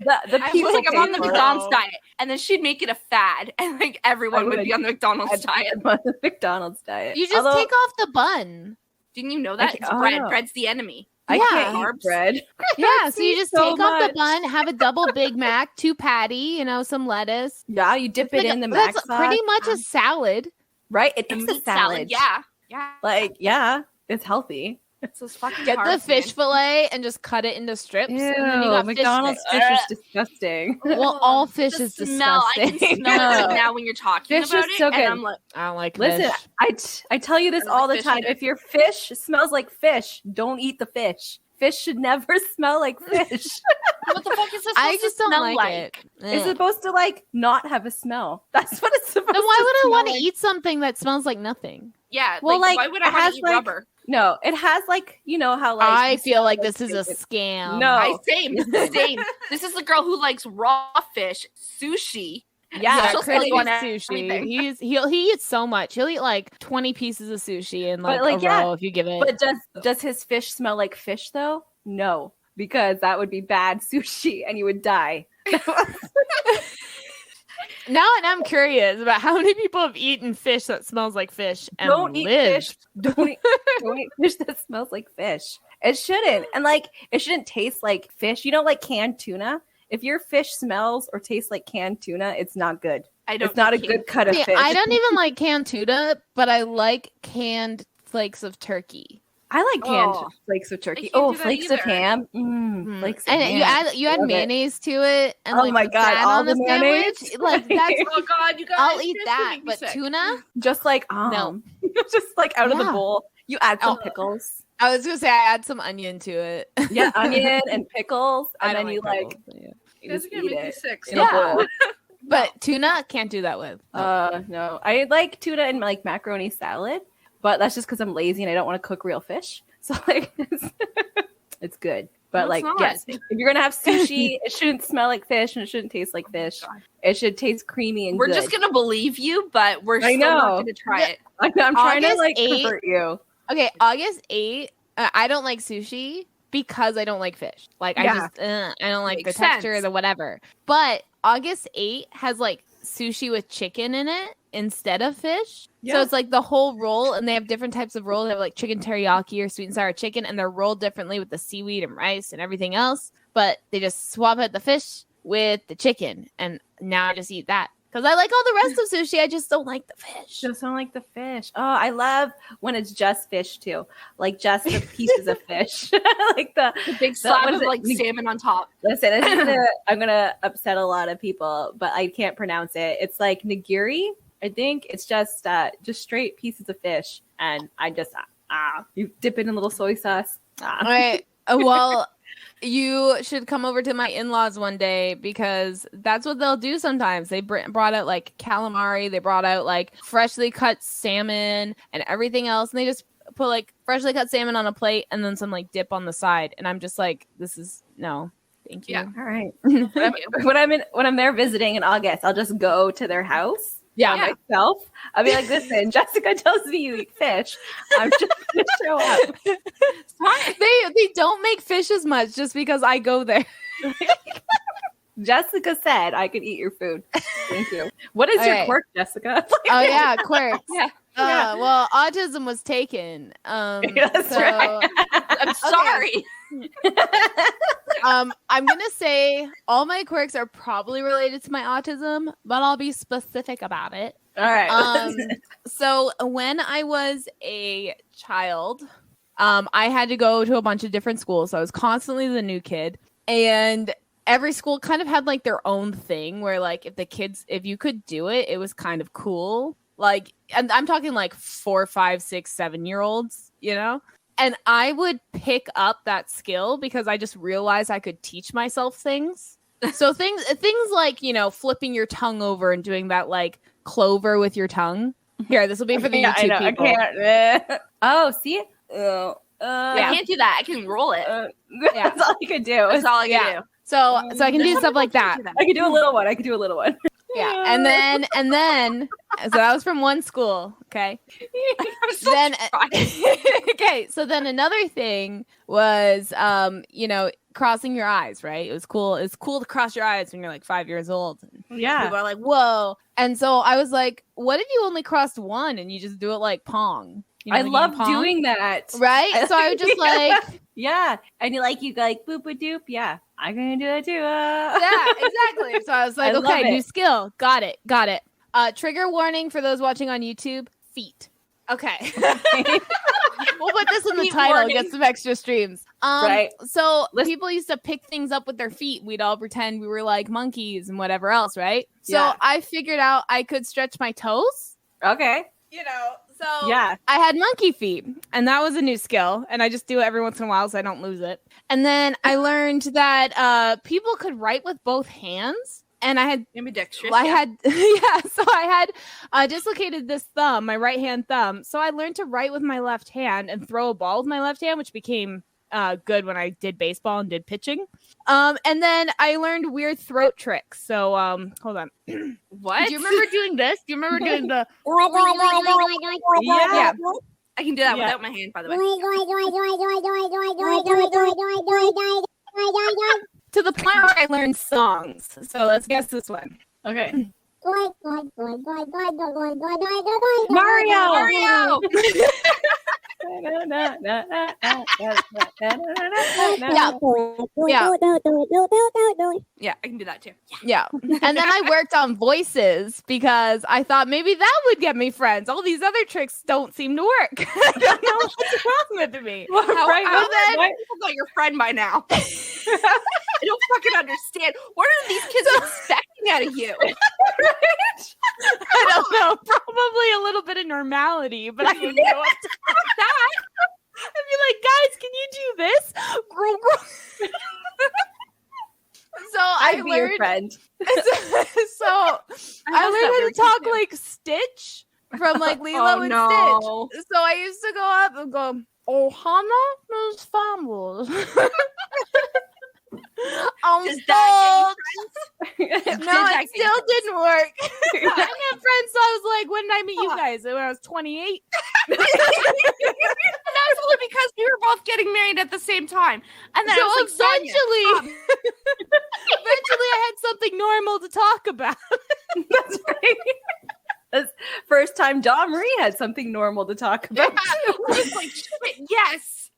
Speaker 2: The
Speaker 3: I
Speaker 2: people
Speaker 3: was like, I'm
Speaker 2: pay
Speaker 3: on the
Speaker 2: for it.
Speaker 3: McDonald's diet, and then she'd make it a fad, and like everyone would be on the McDonald's diet.
Speaker 2: I'm on the McDonald's diet.
Speaker 1: You just take off the bun.
Speaker 3: Didn't you know that? It's
Speaker 2: oh,
Speaker 3: bread.
Speaker 2: no.
Speaker 3: Bread's the enemy.
Speaker 2: I
Speaker 1: Yeah.
Speaker 2: can't eat bread.
Speaker 1: Yeah, so you just
Speaker 2: so
Speaker 1: take off the
Speaker 2: much.
Speaker 1: bun, have a double Big Mac, 2 patty, some lettuce.
Speaker 2: Yeah, you dip it
Speaker 1: Like
Speaker 2: in the mac
Speaker 1: that's
Speaker 2: sauce.
Speaker 1: pretty much a salad.
Speaker 2: Right? It
Speaker 3: A
Speaker 2: is a
Speaker 3: meat
Speaker 2: salad.
Speaker 3: Yeah. Yeah.
Speaker 2: Like, yeah, it's healthy.
Speaker 3: It's those fucking
Speaker 1: Get the
Speaker 3: carbs,
Speaker 1: fish
Speaker 3: man.
Speaker 1: fillet and just cut it into strips.
Speaker 2: Ew,
Speaker 1: And then you got
Speaker 2: McDonald's
Speaker 1: fish
Speaker 2: fish is
Speaker 1: sticks.
Speaker 2: disgusting.
Speaker 1: Well, all fish
Speaker 3: The
Speaker 1: is
Speaker 3: smell. I
Speaker 1: disgusting.
Speaker 3: can smell it
Speaker 2: No.
Speaker 3: now when you're talking
Speaker 2: Fish
Speaker 3: about
Speaker 2: is
Speaker 3: it,
Speaker 2: so
Speaker 3: and
Speaker 2: good.
Speaker 3: I'm like,
Speaker 1: I don't like
Speaker 2: Listen,
Speaker 1: fish.
Speaker 2: I tell you this
Speaker 3: I don't
Speaker 2: all
Speaker 3: like
Speaker 2: the
Speaker 3: fish
Speaker 2: time.
Speaker 3: either.
Speaker 2: If your fish smells like fish, don't eat the fish. Fish should never smell like fish.
Speaker 3: what the fuck is this?
Speaker 1: I
Speaker 3: supposed
Speaker 1: just
Speaker 3: to
Speaker 1: don't
Speaker 3: smell
Speaker 1: like it.
Speaker 2: It's
Speaker 1: Eh.
Speaker 2: supposed to like not have a smell. That's what it's supposed
Speaker 1: Then why
Speaker 2: to
Speaker 1: would I
Speaker 2: smell
Speaker 1: want to
Speaker 2: like.
Speaker 1: eat something that smells like nothing?
Speaker 3: Yeah.
Speaker 2: Well, like,
Speaker 3: why would I
Speaker 2: it
Speaker 3: want
Speaker 2: has,
Speaker 3: to eat
Speaker 2: like,
Speaker 3: rubber?
Speaker 2: No, it has like, you know how like
Speaker 1: I
Speaker 2: you
Speaker 1: feel
Speaker 2: smell
Speaker 1: like
Speaker 2: those
Speaker 1: this is a
Speaker 2: things.
Speaker 1: scam.
Speaker 2: No.
Speaker 3: Same. This is the girl who likes raw fish, sushi.
Speaker 2: Yeah,
Speaker 3: She'll
Speaker 1: Chris
Speaker 3: spend on
Speaker 1: eats sushi.
Speaker 3: everything.
Speaker 1: He eats so much. He'll eat like 20 pieces of sushi in like,
Speaker 2: But, like,
Speaker 1: a
Speaker 2: yeah,
Speaker 1: row if you give it.
Speaker 2: But does his fish smell like fish though? No, because that would be bad sushi and you would die.
Speaker 1: Now I'm curious about how many people have eaten fish that smells like fish and
Speaker 2: Don't eat
Speaker 1: lived.
Speaker 2: fish. Don't eat fish that smells like fish. It shouldn't. And like it shouldn't taste like fish. You know, like canned tuna. If your fish smells or tastes like canned tuna, it's not good. It's not a good cut of
Speaker 1: See,
Speaker 2: fish.
Speaker 1: I don't even like canned tuna, but I like canned flakes of turkey.
Speaker 2: I like canned
Speaker 3: Oh.
Speaker 2: flakes of turkey.
Speaker 3: can't
Speaker 2: Oh,
Speaker 3: do that
Speaker 2: flakes of
Speaker 3: either.
Speaker 2: ham.
Speaker 1: Mm.
Speaker 2: Flakes of
Speaker 1: And
Speaker 2: ham.
Speaker 1: you add
Speaker 2: Love it.
Speaker 1: mayonnaise to it, and
Speaker 2: Oh
Speaker 1: like
Speaker 2: my
Speaker 1: put
Speaker 2: God,
Speaker 1: that
Speaker 2: all
Speaker 1: on
Speaker 2: the
Speaker 1: the
Speaker 2: mayonnaise?
Speaker 1: sandwich. Like that's
Speaker 3: Oh God, you guys!
Speaker 1: I'll eat
Speaker 3: this
Speaker 1: that,
Speaker 3: would make me
Speaker 1: but
Speaker 3: sick.
Speaker 1: tuna.
Speaker 2: Just like
Speaker 1: No.
Speaker 2: just like out of the
Speaker 1: Yeah.
Speaker 2: bowl. You add some
Speaker 1: Oh.
Speaker 2: pickles.
Speaker 1: I was gonna say I add some onion to it.
Speaker 2: Yeah, onion and pickles,
Speaker 1: I
Speaker 2: and
Speaker 1: don't
Speaker 2: then you
Speaker 1: pickles,
Speaker 2: like
Speaker 1: yeah.
Speaker 2: you
Speaker 3: You guys
Speaker 2: just
Speaker 3: are gonna
Speaker 2: eat
Speaker 3: make me
Speaker 2: it.
Speaker 3: sick.
Speaker 2: in a
Speaker 1: Yeah.
Speaker 2: bowl.
Speaker 1: But tuna can't do that with.
Speaker 2: No, I like tuna and like macaroni salad, but that's just because I'm lazy and I don't want to cook real fish. So like, it's good. But
Speaker 3: No, it's
Speaker 2: like,
Speaker 3: not.
Speaker 2: yes, if you're gonna have sushi, it shouldn't smell like fish and it shouldn't taste like fish.
Speaker 3: God.
Speaker 2: It should taste creamy and
Speaker 3: We're
Speaker 2: good.
Speaker 3: just gonna believe you, but we're
Speaker 2: I
Speaker 3: still not
Speaker 2: know.
Speaker 3: gonna try
Speaker 1: Yeah.
Speaker 3: it.
Speaker 2: I'm trying to
Speaker 1: August
Speaker 2: like
Speaker 1: 8th.
Speaker 2: convert you.
Speaker 1: Okay, August 8th, I don't like sushi because I don't like fish. Like
Speaker 2: Yeah.
Speaker 1: I don't like
Speaker 3: Makes
Speaker 1: the texture,
Speaker 3: sense.
Speaker 1: the whatever. But August 8th has like sushi with chicken in it instead of fish. So
Speaker 2: Yeah.
Speaker 1: it's like the whole roll, and they have different types of rolls. They have like chicken teriyaki or sweet and sour chicken, and they're rolled differently with the seaweed and rice and everything else. But they just swap out the fish with the chicken, and now I just eat that because I like all the rest of sushi. I just don't like the fish.
Speaker 2: Just don't like the fish. Oh, I love when it's just fish too, like just the pieces of fish, like the
Speaker 3: Big slab
Speaker 2: what
Speaker 3: of
Speaker 2: is it?
Speaker 3: like salmon on top.
Speaker 2: Listen, I'm gonna upset a lot of people, but I can't pronounce it. It's like nigiri. I think it's just straight pieces of fish, and I just you dip it in a little soy sauce.
Speaker 1: All right. Well, you should come over to my in-laws one day because that's what they'll do sometimes. They brought out like calamari, they brought out like freshly cut salmon and everything else, and they just put like freshly cut salmon on a plate and then some like dip on the side. And I'm just like, this is no, thank you.
Speaker 3: Yeah.
Speaker 2: All right.
Speaker 3: Thank you.
Speaker 2: When I'm there visiting in August, I'll just go to their house.
Speaker 1: Yeah.
Speaker 2: By myself. I'll be like, listen, Jessica tells me you eat fish. I'm just gonna show up.
Speaker 1: They don't make fish as much just because I go there.
Speaker 2: Jessica said I could eat your food. Thank you. What is
Speaker 1: All
Speaker 2: your
Speaker 1: right.
Speaker 2: quirk, Jessica?
Speaker 1: Oh yeah, Quirks.
Speaker 3: Yeah.
Speaker 2: Yeah.
Speaker 1: Well, autism was taken.
Speaker 2: That's
Speaker 1: so,
Speaker 2: right.
Speaker 3: I'm sorry.
Speaker 1: I'm gonna say all my quirks are probably related to my autism, but I'll be specific about it.
Speaker 2: All right.
Speaker 1: So when I was a child, I had to go to a bunch of different schools. So I was constantly the new kid, and every school kind of had like their own thing where like if you could do it, it was kind of cool. Like, and I'm talking like 4, 5, 6, 7-year-olds, you know? And I would pick up that skill because I just realized I could teach myself things. So things like, flipping your tongue over and doing that like clover with your tongue. Here, this will be for the YouTube people.
Speaker 2: I can't. Oh, see? I
Speaker 3: can't do that. I can roll it.
Speaker 2: That's all I could do.
Speaker 3: That's all I can do.
Speaker 1: So I can do stuff like that.
Speaker 2: I can do a little one.
Speaker 1: Yeah. And then so that was from one school. Okay.
Speaker 3: I'm so
Speaker 1: Okay. So then another thing was, crossing your eyes, right? It was cool. It's cool to cross your eyes when you're like 5 years old.
Speaker 2: Yeah.
Speaker 1: People are like, whoa. And so I was like, what if you only crossed one and you just do it like Pong?
Speaker 2: I love doing that.
Speaker 1: Right? So I was just like...
Speaker 2: Yeah. And you boop a doop. Yeah. I'm going to do that too.
Speaker 1: Yeah, exactly. So I was like, okay, new skill. Got it. Trigger warning for those watching on YouTube. Feet. Okay. We'll put this in the title, get some extra streams.
Speaker 2: Right.
Speaker 1: So people used to pick things up with their feet. We'd all pretend we were like monkeys and whatever else, right? So I figured out I could stretch my toes.
Speaker 2: Okay.
Speaker 1: So I had monkey feet, and that was a new skill, and I just do it every once in a while so I don't lose it. And then I learned that people could write with both hands. And I had
Speaker 3: ambidextrous.
Speaker 1: So I had dislocated this thumb, my right hand thumb. So I learned to write with my left hand and throw a ball with my left hand, which became good when I did baseball and did pitching. And then I learned weird throat tricks. So hold on.
Speaker 3: What?
Speaker 1: Do you remember doing this? Do you remember doing the?
Speaker 2: Yeah.
Speaker 3: I can do that without my hand, by the way.
Speaker 1: To the point where I learned songs. So let's guess this one.
Speaker 2: Okay.
Speaker 3: Mario. Yeah, I can do that too.
Speaker 1: Yeah. And then I worked on voices because I thought maybe that would get me friends. All these other tricks don't seem to work. I don't know what's wrong with me.
Speaker 3: How got your friend by now? I don't fucking understand. What are these kids expecting out of you?
Speaker 1: I don't know. Probably a little bit of normality, but I don't know what to do with that. I'd be like, guys, can you do this? So
Speaker 2: I'd be your friend.
Speaker 1: So I learned how to talk like Stitch from like Lilo and Stitch. So I used to go up and go, "Oh, Hannah, Miss Fumbles." I'm
Speaker 3: Does that
Speaker 1: no, it still didn't work. I didn't have friends, so I was like, when did I meet you guys? When I was 28.
Speaker 3: And that's only because we were both getting married at the same time. And then
Speaker 1: so
Speaker 3: I was like,
Speaker 1: eventually I had something normal to talk about.
Speaker 2: That's right. That's first time Dawn Marie had something normal to talk about.
Speaker 3: I was like, shit, yes.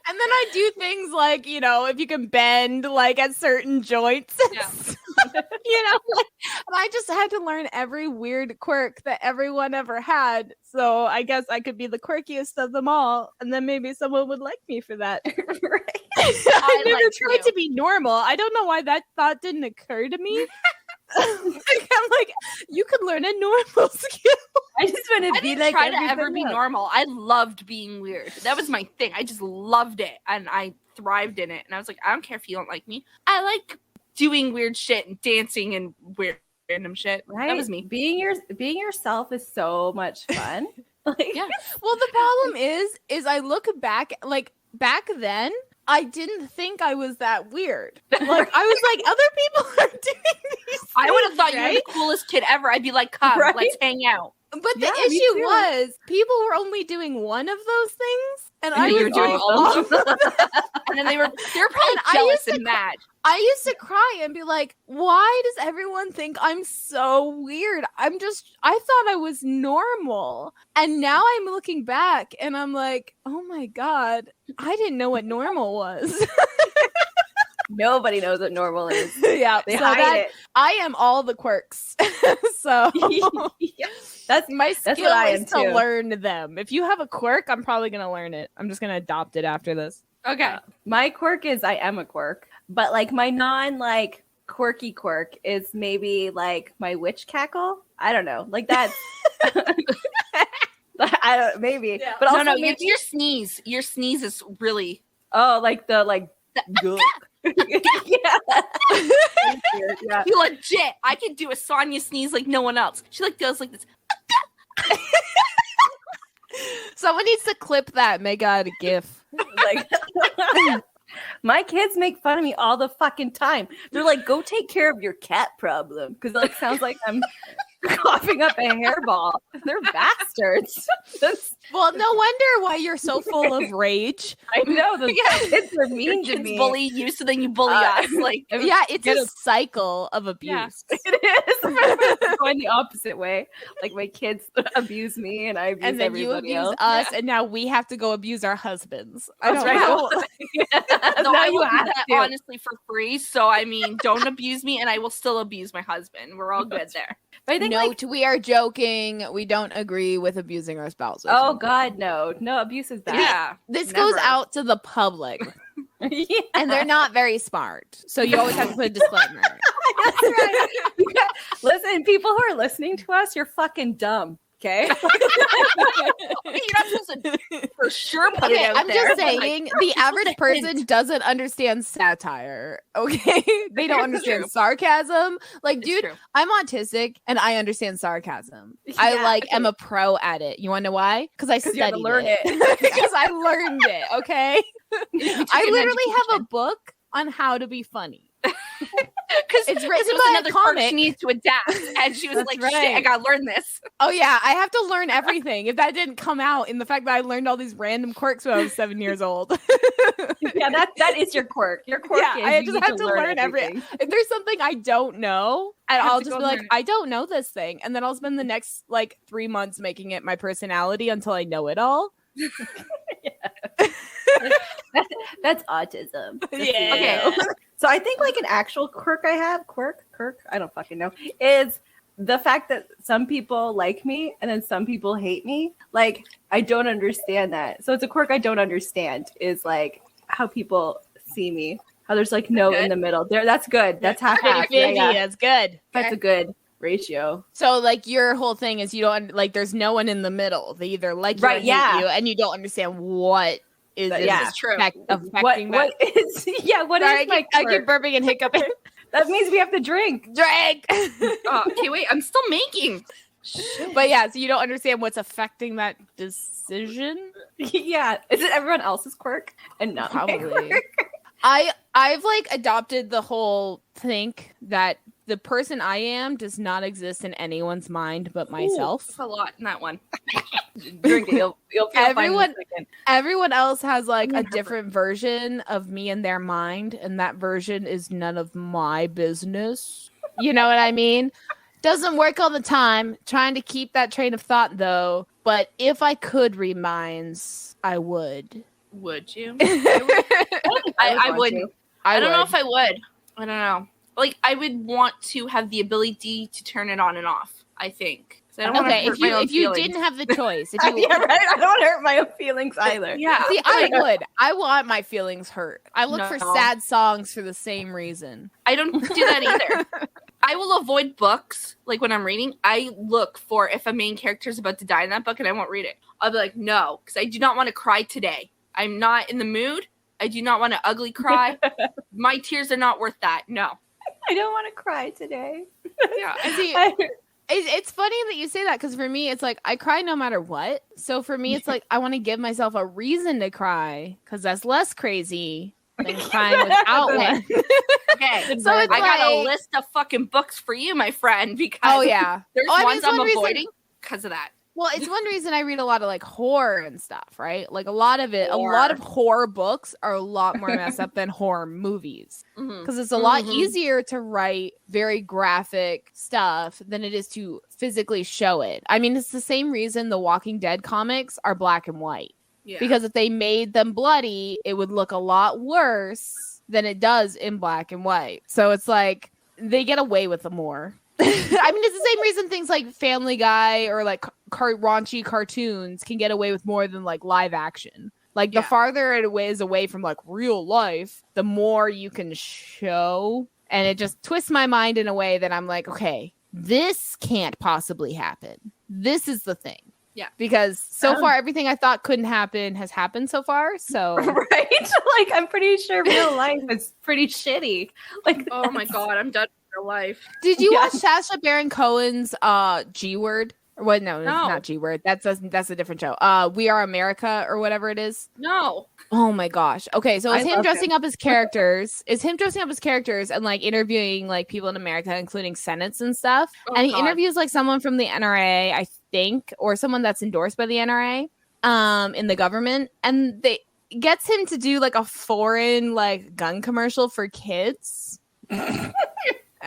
Speaker 1: And then I do things like, if you can bend like at certain joints.
Speaker 3: Yeah.
Speaker 1: And I just had to learn every weird quirk that everyone ever had. So I guess I could be the quirkiest of them all. And then maybe someone would like me for that.
Speaker 2: Right.
Speaker 1: I never tried to be normal. I don't know why that thought didn't occur to me. I'm like, you could learn a normal skill.
Speaker 2: I just want to be like
Speaker 3: try to ever be normal. I loved being weird. That was my thing. I just loved it, and I thrived in it. And I was like, I don't care if you don't like me. I like doing weird shit and dancing and weird random shit.
Speaker 2: Right?
Speaker 3: That was me.
Speaker 2: Being yourself is so much fun.
Speaker 1: Well, the problem is I look back, like back then, I didn't think I was that weird. Like, I was like, other people are doing these things,
Speaker 3: I would have thought you were the coolest kid ever. I'd be like, come, let's hang out.
Speaker 1: But the issue was, people were only doing one of those things, and I was
Speaker 3: doing all of them. And then they're probably jealous and mad.
Speaker 1: I used to cry and be like, why does everyone think I'm so weird? I thought I was normal. And now I'm looking back and I'm like, oh my God, I didn't know what normal was.
Speaker 2: Nobody knows what normal is.
Speaker 1: Yeah,
Speaker 2: they hide it.
Speaker 1: I am all the quirks. So
Speaker 2: that's
Speaker 1: my skill
Speaker 2: what I
Speaker 1: is
Speaker 2: am
Speaker 1: to
Speaker 2: too.
Speaker 1: learn them. If you have a quirk, I'm probably gonna learn it. I'm just gonna adopt it after this.
Speaker 3: Okay.
Speaker 2: My quirk is I am a quirk, but like my non quirky quirk is maybe like my witch cackle. I don't know. Like that's I I don't maybe.
Speaker 1: Yeah.
Speaker 2: But also
Speaker 3: no,
Speaker 2: maybe
Speaker 3: it's your sneeze. Your sneeze is really
Speaker 2: like the yeah. Yeah.
Speaker 3: you legit. I could do a Sonya sneeze like no one else. She like does like this.
Speaker 1: Someone needs to clip that and make out a gif.
Speaker 2: Like my kids make fun of me all the fucking time. They're like, go take care of your cat problem. Because it like sounds like I'm coughing up a hairball. They're bastards.
Speaker 1: Well, no wonder why you're so full of rage.
Speaker 2: I know the kids are mean to
Speaker 3: Kids
Speaker 2: me.
Speaker 3: bully you, so then you bully us. Like,
Speaker 1: Yeah, it's a cycle of abuse.
Speaker 2: It is going the opposite way. Like my kids abuse me, and I abuse
Speaker 1: And then you
Speaker 2: everybody
Speaker 1: abuse
Speaker 2: else.
Speaker 1: us, and now we have to go abuse our husbands. I
Speaker 2: That's
Speaker 1: don't know.
Speaker 2: right.
Speaker 3: no,
Speaker 2: Now
Speaker 3: I
Speaker 2: you
Speaker 3: will do
Speaker 2: have
Speaker 3: that
Speaker 2: to.
Speaker 3: honestly for free. So I mean, don't abuse me, and I will still abuse my husband. We're all good there.
Speaker 2: But I think
Speaker 1: Note, we are joking. We don't agree with abusing our spouses.
Speaker 2: oh god, no abuse is bad.
Speaker 3: Yeah,
Speaker 1: This
Speaker 3: never.
Speaker 1: goes out to the public,
Speaker 2: Yeah.
Speaker 1: and they're not very smart. So you always have to put a disclaimer.
Speaker 2: That's right. Listen, people who are listening to us, you're fucking dumb. Okay.
Speaker 3: You're not supposed to for sure put it
Speaker 1: Okay,
Speaker 3: out
Speaker 1: I'm
Speaker 3: there.
Speaker 1: just
Speaker 3: but, like,
Speaker 1: saying the average person doesn't understand satire. Okay, they don't understand
Speaker 3: True.
Speaker 1: sarcasm. Like,
Speaker 3: it's
Speaker 1: dude,
Speaker 3: true.
Speaker 1: I'm autistic and I understand sarcasm. I
Speaker 2: Yeah.
Speaker 1: am a pro at it. You want to know why? Because I
Speaker 2: 'Cause you had
Speaker 1: studied
Speaker 2: to learn it.
Speaker 1: Because I learned it. Okay,
Speaker 3: You took
Speaker 1: I
Speaker 3: an
Speaker 1: literally have a
Speaker 3: education.
Speaker 1: book on how to be funny.
Speaker 3: Because
Speaker 1: It's
Speaker 3: it
Speaker 1: written
Speaker 3: was
Speaker 1: by a
Speaker 3: another quirk
Speaker 1: comic.
Speaker 3: she needs to adapt, and she was
Speaker 2: That's
Speaker 3: like,
Speaker 2: right.
Speaker 3: "Shit, I gotta learn this."
Speaker 1: Oh yeah, I have to learn everything. If that didn't come out in the fact that I learned all these random quirks when I was 7 years old.
Speaker 2: Yeah, that is your quirk. Your quirk
Speaker 1: Yeah,
Speaker 2: is
Speaker 1: I
Speaker 2: you
Speaker 1: just
Speaker 2: need
Speaker 1: have to learn
Speaker 2: everything.
Speaker 1: If there's something I don't know, and
Speaker 3: You have
Speaker 1: I'll
Speaker 3: to
Speaker 1: just
Speaker 3: go
Speaker 1: be like,
Speaker 3: learn it.
Speaker 1: I don't know this thing, and then I'll spend the next like 3 months making it my personality until I know it all.
Speaker 2: That's autism. Just so you
Speaker 1: Yeah.
Speaker 2: know. So I think like an actual quirk I have, quirk, I don't fucking know, is the fact that some people like me and then some people hate me. Like I don't understand that. So it's a quirk I don't understand is like how people see me. How there's like no in the middle. There, that's good. That's half.
Speaker 1: 50-50, that's good.
Speaker 2: That's a good ratio.
Speaker 1: So like your whole thing is you don't like there's no one in the middle. They either like you or
Speaker 2: Right,
Speaker 1: hate
Speaker 2: yeah.
Speaker 1: you, and you don't understand what is
Speaker 2: Yeah.
Speaker 3: It's true.
Speaker 1: affecting
Speaker 2: What is what
Speaker 1: Sorry,
Speaker 2: is my
Speaker 1: I keep
Speaker 2: quirk?
Speaker 1: burping and hiccuping.
Speaker 2: That means we have to drink.
Speaker 1: Drink.
Speaker 3: Oh, okay, wait, I'm still making.
Speaker 1: But yeah, so you don't understand what's affecting that decision.
Speaker 2: Yeah. Is it everyone else's quirk and not my
Speaker 1: Probably.
Speaker 2: quirk?
Speaker 1: I've like adopted the whole think that the person I am does not exist in anyone's mind but myself.
Speaker 3: That's a lot in that one.
Speaker 2: Drink it. You'll feel fine in a
Speaker 1: Everyone-
Speaker 2: second.
Speaker 1: Everyone else has like a
Speaker 3: Never.
Speaker 1: different version of me in their mind, and that version is none of my business. You know what I mean? Doesn't work all the time. Trying to keep that train of thought though. But if I could read minds, I would.
Speaker 3: Would you?
Speaker 2: I
Speaker 3: I would.
Speaker 2: want to.
Speaker 3: I don't know if I would. I don't know. Like, I would want to have the ability to turn it on and off. I think. 'Cause I don't want
Speaker 1: Okay,
Speaker 3: to hurt my own
Speaker 1: if you
Speaker 3: feelings.
Speaker 1: didn't have the choice, if you
Speaker 2: Yeah, right. I don't hurt my own feelings either.
Speaker 3: Yeah.
Speaker 1: See, I would. I want my feelings hurt. I look for
Speaker 3: No.
Speaker 1: sad songs for the same reason.
Speaker 3: I don't do that either. I will avoid books. Like when I'm reading, I look for if a main character is about to die in that book and I won't read it. I'll be like, no, because I do not want to cry today. I'm not in the mood. I do not want to ugly cry. My tears are not worth that. No.
Speaker 2: I don't want to cry today.
Speaker 3: Yeah.
Speaker 1: And see, it's funny that you say that because for me, it's like I cry no matter what. So for me, it's like I want to give myself a reason to cry because that's less crazy than crying without one.
Speaker 3: Okay.
Speaker 1: So it's
Speaker 3: I got a
Speaker 1: like-
Speaker 3: list of fucking books for you, my friend, because
Speaker 1: Oh yeah.
Speaker 3: there's
Speaker 1: Oh, I mean,
Speaker 3: ones
Speaker 1: it's
Speaker 3: I'm
Speaker 1: one reason-
Speaker 3: avoiding because of that.
Speaker 1: Well, it's one reason I read a lot of like horror and stuff, right? Like a lot of it,
Speaker 2: Horror.
Speaker 1: a lot of horror books are a lot more messed up than horror movies.
Speaker 3: Mhm.
Speaker 1: Because it's a lot
Speaker 3: Mhm.
Speaker 1: easier to write very graphic stuff than it is to physically show it. I mean, it's the same reason the Walking Dead comics are black and white.
Speaker 3: Yeah.
Speaker 1: Because if they made them bloody, it would look a lot worse than it does in black and white. So it's like they get away with it more. I mean, it's the same reason things like Family Guy or like raunchy cartoons can get away with more than like live action. Like the
Speaker 3: Yeah.
Speaker 1: farther it is away from like real life, the more you can show. And it just twists my mind in a way that I'm like, okay, this can't possibly happen. This is the thing.
Speaker 3: Yeah.
Speaker 1: Because so far, everything I thought couldn't happen has happened so far. So
Speaker 2: Right? Like, I'm pretty sure real life is pretty shitty. Like,
Speaker 3: Oh my god, I'm done with real life.
Speaker 1: did you
Speaker 2: Yeah.
Speaker 1: watch Sacha Baron Cohen's G Word? Or what? No,
Speaker 3: No.
Speaker 1: not G Word. That's a different show. We Are America or whatever it is.
Speaker 3: No.
Speaker 1: Oh my gosh. Okay, so it's
Speaker 2: I
Speaker 1: him
Speaker 2: love
Speaker 1: dressing
Speaker 2: him.
Speaker 1: up as characters. It's him dressing up as characters and like interviewing like people in America, including senates and stuff.
Speaker 3: Oh,
Speaker 1: and he
Speaker 3: God.
Speaker 1: interviews like someone from the NRA, I think, or someone that's endorsed by the NRA, in the government, and they gets him to do like a foreign like gun commercial for kids.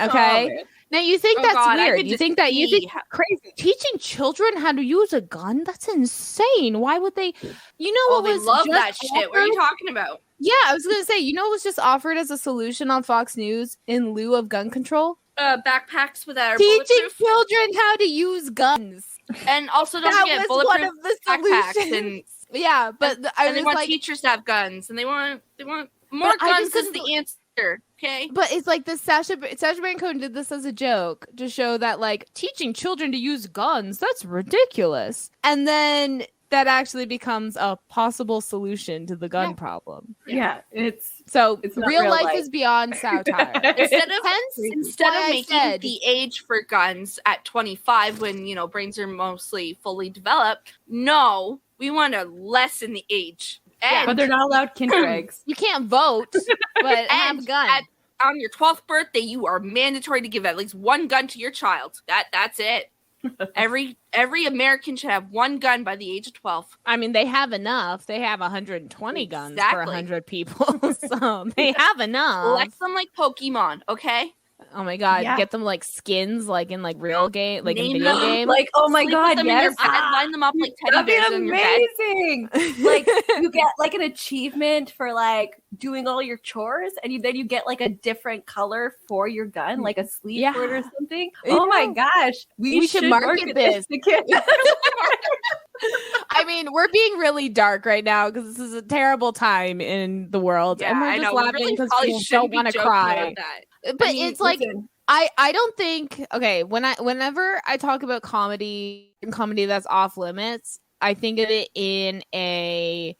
Speaker 1: Okay.
Speaker 2: man.
Speaker 1: Now you think
Speaker 3: Oh,
Speaker 1: that's
Speaker 3: God, I
Speaker 1: weird.
Speaker 3: could
Speaker 1: You
Speaker 3: just
Speaker 1: think that you think
Speaker 3: see how-
Speaker 1: crazy. Teaching children how to use a gun? That's insane. Why would they? You know
Speaker 3: Oh,
Speaker 1: what
Speaker 3: they
Speaker 1: was
Speaker 3: love
Speaker 1: just
Speaker 3: that shit. What are you
Speaker 1: offered?
Speaker 3: talking about?
Speaker 1: Yeah, I was gonna say, you know, it was just offered as a solution on Fox News in lieu of gun control.
Speaker 3: Backpacks with our
Speaker 1: Teaching
Speaker 3: bulletproof,
Speaker 1: children how to use guns.
Speaker 3: and also don't
Speaker 1: That
Speaker 3: forget
Speaker 1: was one
Speaker 3: bulletproof
Speaker 1: of the
Speaker 3: backpacks,
Speaker 1: solutions.
Speaker 3: and,
Speaker 1: Yeah, but I
Speaker 3: and they
Speaker 1: was
Speaker 3: want
Speaker 1: like,
Speaker 3: teachers to have guns, and they want more
Speaker 1: But I
Speaker 3: guns
Speaker 1: just
Speaker 3: is
Speaker 1: couldn't
Speaker 3: the answer. Okay.
Speaker 1: but it's like the Sacha Baron Cohen did this as a joke to show that like teaching children to use guns, that's ridiculous. And then that actually becomes a possible solution to the gun
Speaker 3: Yeah.
Speaker 1: problem.
Speaker 2: Yeah, it's
Speaker 1: So
Speaker 2: It's not
Speaker 1: real
Speaker 2: real
Speaker 1: life
Speaker 2: life.
Speaker 1: is beyond satire.
Speaker 3: Instead of
Speaker 1: Hence
Speaker 3: instead
Speaker 1: why
Speaker 3: of
Speaker 1: I
Speaker 3: making
Speaker 1: said-
Speaker 3: the age for guns at 25 when brains are mostly fully developed, no, we want to lessen the age. And,
Speaker 2: but they're not allowed Kinder eggs.
Speaker 1: You can't vote, but have a
Speaker 3: and
Speaker 1: gun.
Speaker 3: on your 12th birthday, you are mandatory to give at least one gun to your child. That's it. Every American should have one gun by the age of 12.
Speaker 1: I mean, they have enough. They have 120 guns for
Speaker 3: Exactly.
Speaker 1: 100 people. So they have enough.
Speaker 3: Collect them like Pokemon, okay?
Speaker 1: Oh my god,
Speaker 2: Yeah.
Speaker 1: get them like skins, like in like real game, like in
Speaker 3: Name
Speaker 1: video
Speaker 3: them,
Speaker 1: game.
Speaker 2: Like, oh my
Speaker 3: Sleep with
Speaker 2: god,
Speaker 3: them in your
Speaker 2: yes.
Speaker 3: bed, line them up like teddy
Speaker 2: That'd be
Speaker 3: bears in your bed.
Speaker 2: amazing. Like, you get like an achievement for like doing all your chores, and then you get like a different color for your gun, like a sleeve
Speaker 1: Yeah.
Speaker 2: word or something.
Speaker 1: I
Speaker 2: Oh my
Speaker 1: know.
Speaker 2: gosh,
Speaker 1: We should market this.
Speaker 2: to kids.
Speaker 1: I mean, we're being really dark right now because this is a terrible time in the world,
Speaker 3: Yeah,
Speaker 1: and we're
Speaker 3: I
Speaker 1: just
Speaker 3: know. We
Speaker 1: laughing
Speaker 3: really
Speaker 1: because
Speaker 3: probably
Speaker 1: people
Speaker 3: shouldn't
Speaker 1: don't
Speaker 3: be
Speaker 1: want to
Speaker 3: joking
Speaker 1: cry.
Speaker 3: about that.
Speaker 1: But
Speaker 2: I mean,
Speaker 1: it's like
Speaker 2: listen,
Speaker 1: I don't think whenever I talk about comedy and comedy that's off limits, I think of it in a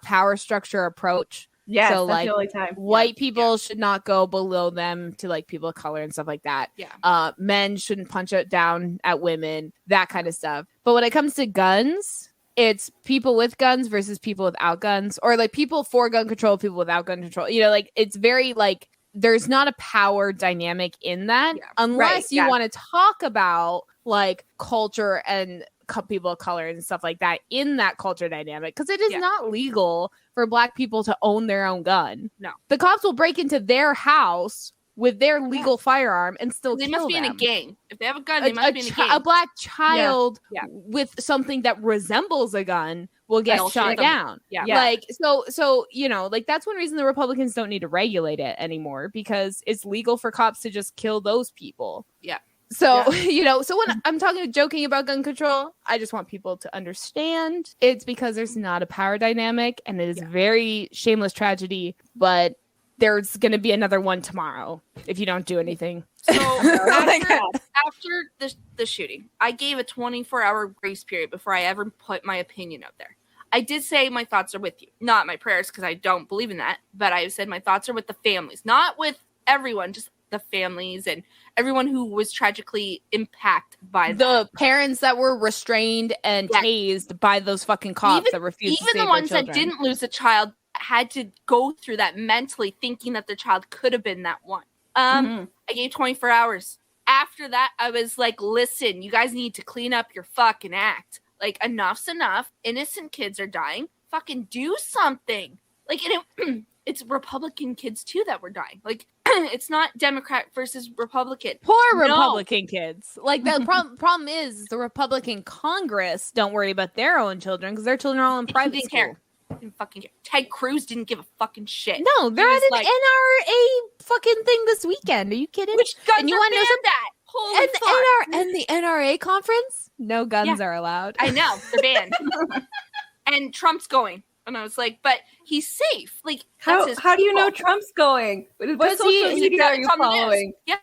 Speaker 1: power structure approach.
Speaker 2: yes,
Speaker 1: so,
Speaker 2: that's
Speaker 1: like,
Speaker 2: the only time.
Speaker 1: White people should not go below them to like people of color and stuff like that.
Speaker 3: Yeah.
Speaker 1: Men shouldn't punch it down at women, that kind of stuff. But when it comes to guns, it's people with guns versus people without guns, or like people for gun control, people without gun control. You know, like it's very like there's not a power dynamic in that
Speaker 3: Yeah.
Speaker 1: unless
Speaker 2: Right,
Speaker 1: you
Speaker 2: yeah.
Speaker 1: want to talk about like culture and people of color and stuff like that in that culture dynamic, because it is
Speaker 3: Yeah.
Speaker 1: not legal for Black people to own their own gun.
Speaker 3: No.
Speaker 1: The cops will break into their house with their legal firearm and still
Speaker 3: They
Speaker 1: kill
Speaker 3: must be in a
Speaker 1: them.
Speaker 3: gang. If they have a gun, they must be in a gang.
Speaker 1: A Black child
Speaker 3: Yeah.
Speaker 1: with something that resembles a gun will get
Speaker 3: They'll
Speaker 1: shot
Speaker 3: shoot them.
Speaker 1: down.
Speaker 3: Yeah.
Speaker 2: Yeah.
Speaker 1: Like so like that's one reason the Republicans don't need to regulate it anymore, because it's legal for cops to just kill those people.
Speaker 3: Yeah.
Speaker 1: So, so when I'm joking about gun control, I just want people to understand it's because there's not a power dynamic, and it is a very shameless tragedy, but there's going to be another one tomorrow if you don't do anything.
Speaker 3: So
Speaker 2: my
Speaker 3: after the shooting, I gave a 24-hour grace period before I ever put my opinion out there. I did say my thoughts are with you, not my prayers, because I don't believe in that. But I said my thoughts are with the families, not with everyone, just the families and everyone who was tragically impacted by that.
Speaker 1: The parents that were restrained and
Speaker 3: Yeah.
Speaker 1: tased by those fucking cops that refused to
Speaker 3: Even
Speaker 1: save
Speaker 3: the
Speaker 1: their
Speaker 3: ones that
Speaker 1: children.
Speaker 3: didn't lose a child had to go through that mentally, thinking that their child could have been that one.
Speaker 2: Mhm.
Speaker 3: I gave 24 hours. After that, I was like, listen, you guys need to clean up your fucking act. Like, enough's enough. Innocent kids are dying. Fucking do something. Like, and it's Republican kids, too, that were dying. Like, it's not Democrat versus Republican.
Speaker 1: Poor
Speaker 3: No.
Speaker 1: Republican kids. Like the problem is the Republican Congress don't worry about their own children because their children are all in private
Speaker 3: Didn't
Speaker 1: school.
Speaker 3: care. Didn't fucking care. Ted Cruz didn't give a fucking shit.
Speaker 1: No, they're
Speaker 3: He
Speaker 1: at
Speaker 3: was
Speaker 1: an
Speaker 3: like-
Speaker 1: NRA fucking thing this weekend. Are you kidding?
Speaker 3: Which guns
Speaker 1: And you
Speaker 3: are
Speaker 1: wanna know
Speaker 3: banned at? Holy fuck.
Speaker 1: and the NRA conference, no guns are allowed.
Speaker 3: I know, they're banned. And Trump's going. And I was like, but he's safe. Like,
Speaker 2: How do you know Trump's going? What social media are you following?
Speaker 3: Yeah.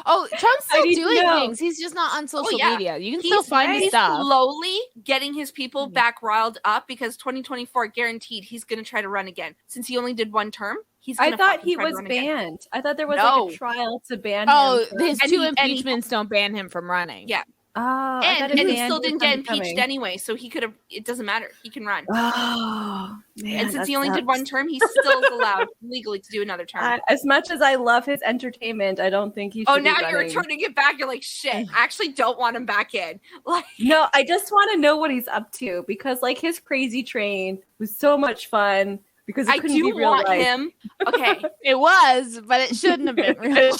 Speaker 1: Trump's still
Speaker 2: need to
Speaker 1: doing
Speaker 2: know.
Speaker 1: things. He's just not on social
Speaker 3: yeah.
Speaker 1: media. You can still find his stuff.
Speaker 3: Slowly getting his people back riled up because 2024 guaranteed he's going to try to run again. Since he only did one term,
Speaker 2: I thought he was banned. I thought there was like a trial to ban him.
Speaker 1: Oh, his two impeachments don't ban him from running.
Speaker 3: Yeah.
Speaker 2: Oh,
Speaker 3: and he still didn't get impeached anyway, so he could have. It doesn't matter. He can run.
Speaker 2: Oh, man,
Speaker 3: and since he only did one term, he's still allowed legally to do another term.
Speaker 2: As much as I love his entertainment, I don't think he should.
Speaker 3: Oh, now you're returning it back. You're like, shit. I actually don't want him back in. Like,
Speaker 2: no, I just want to know what he's up to because, like, his crazy train was so much fun. Because it couldn't be real life.
Speaker 3: Him. Okay,
Speaker 1: it was, but it shouldn't have been real.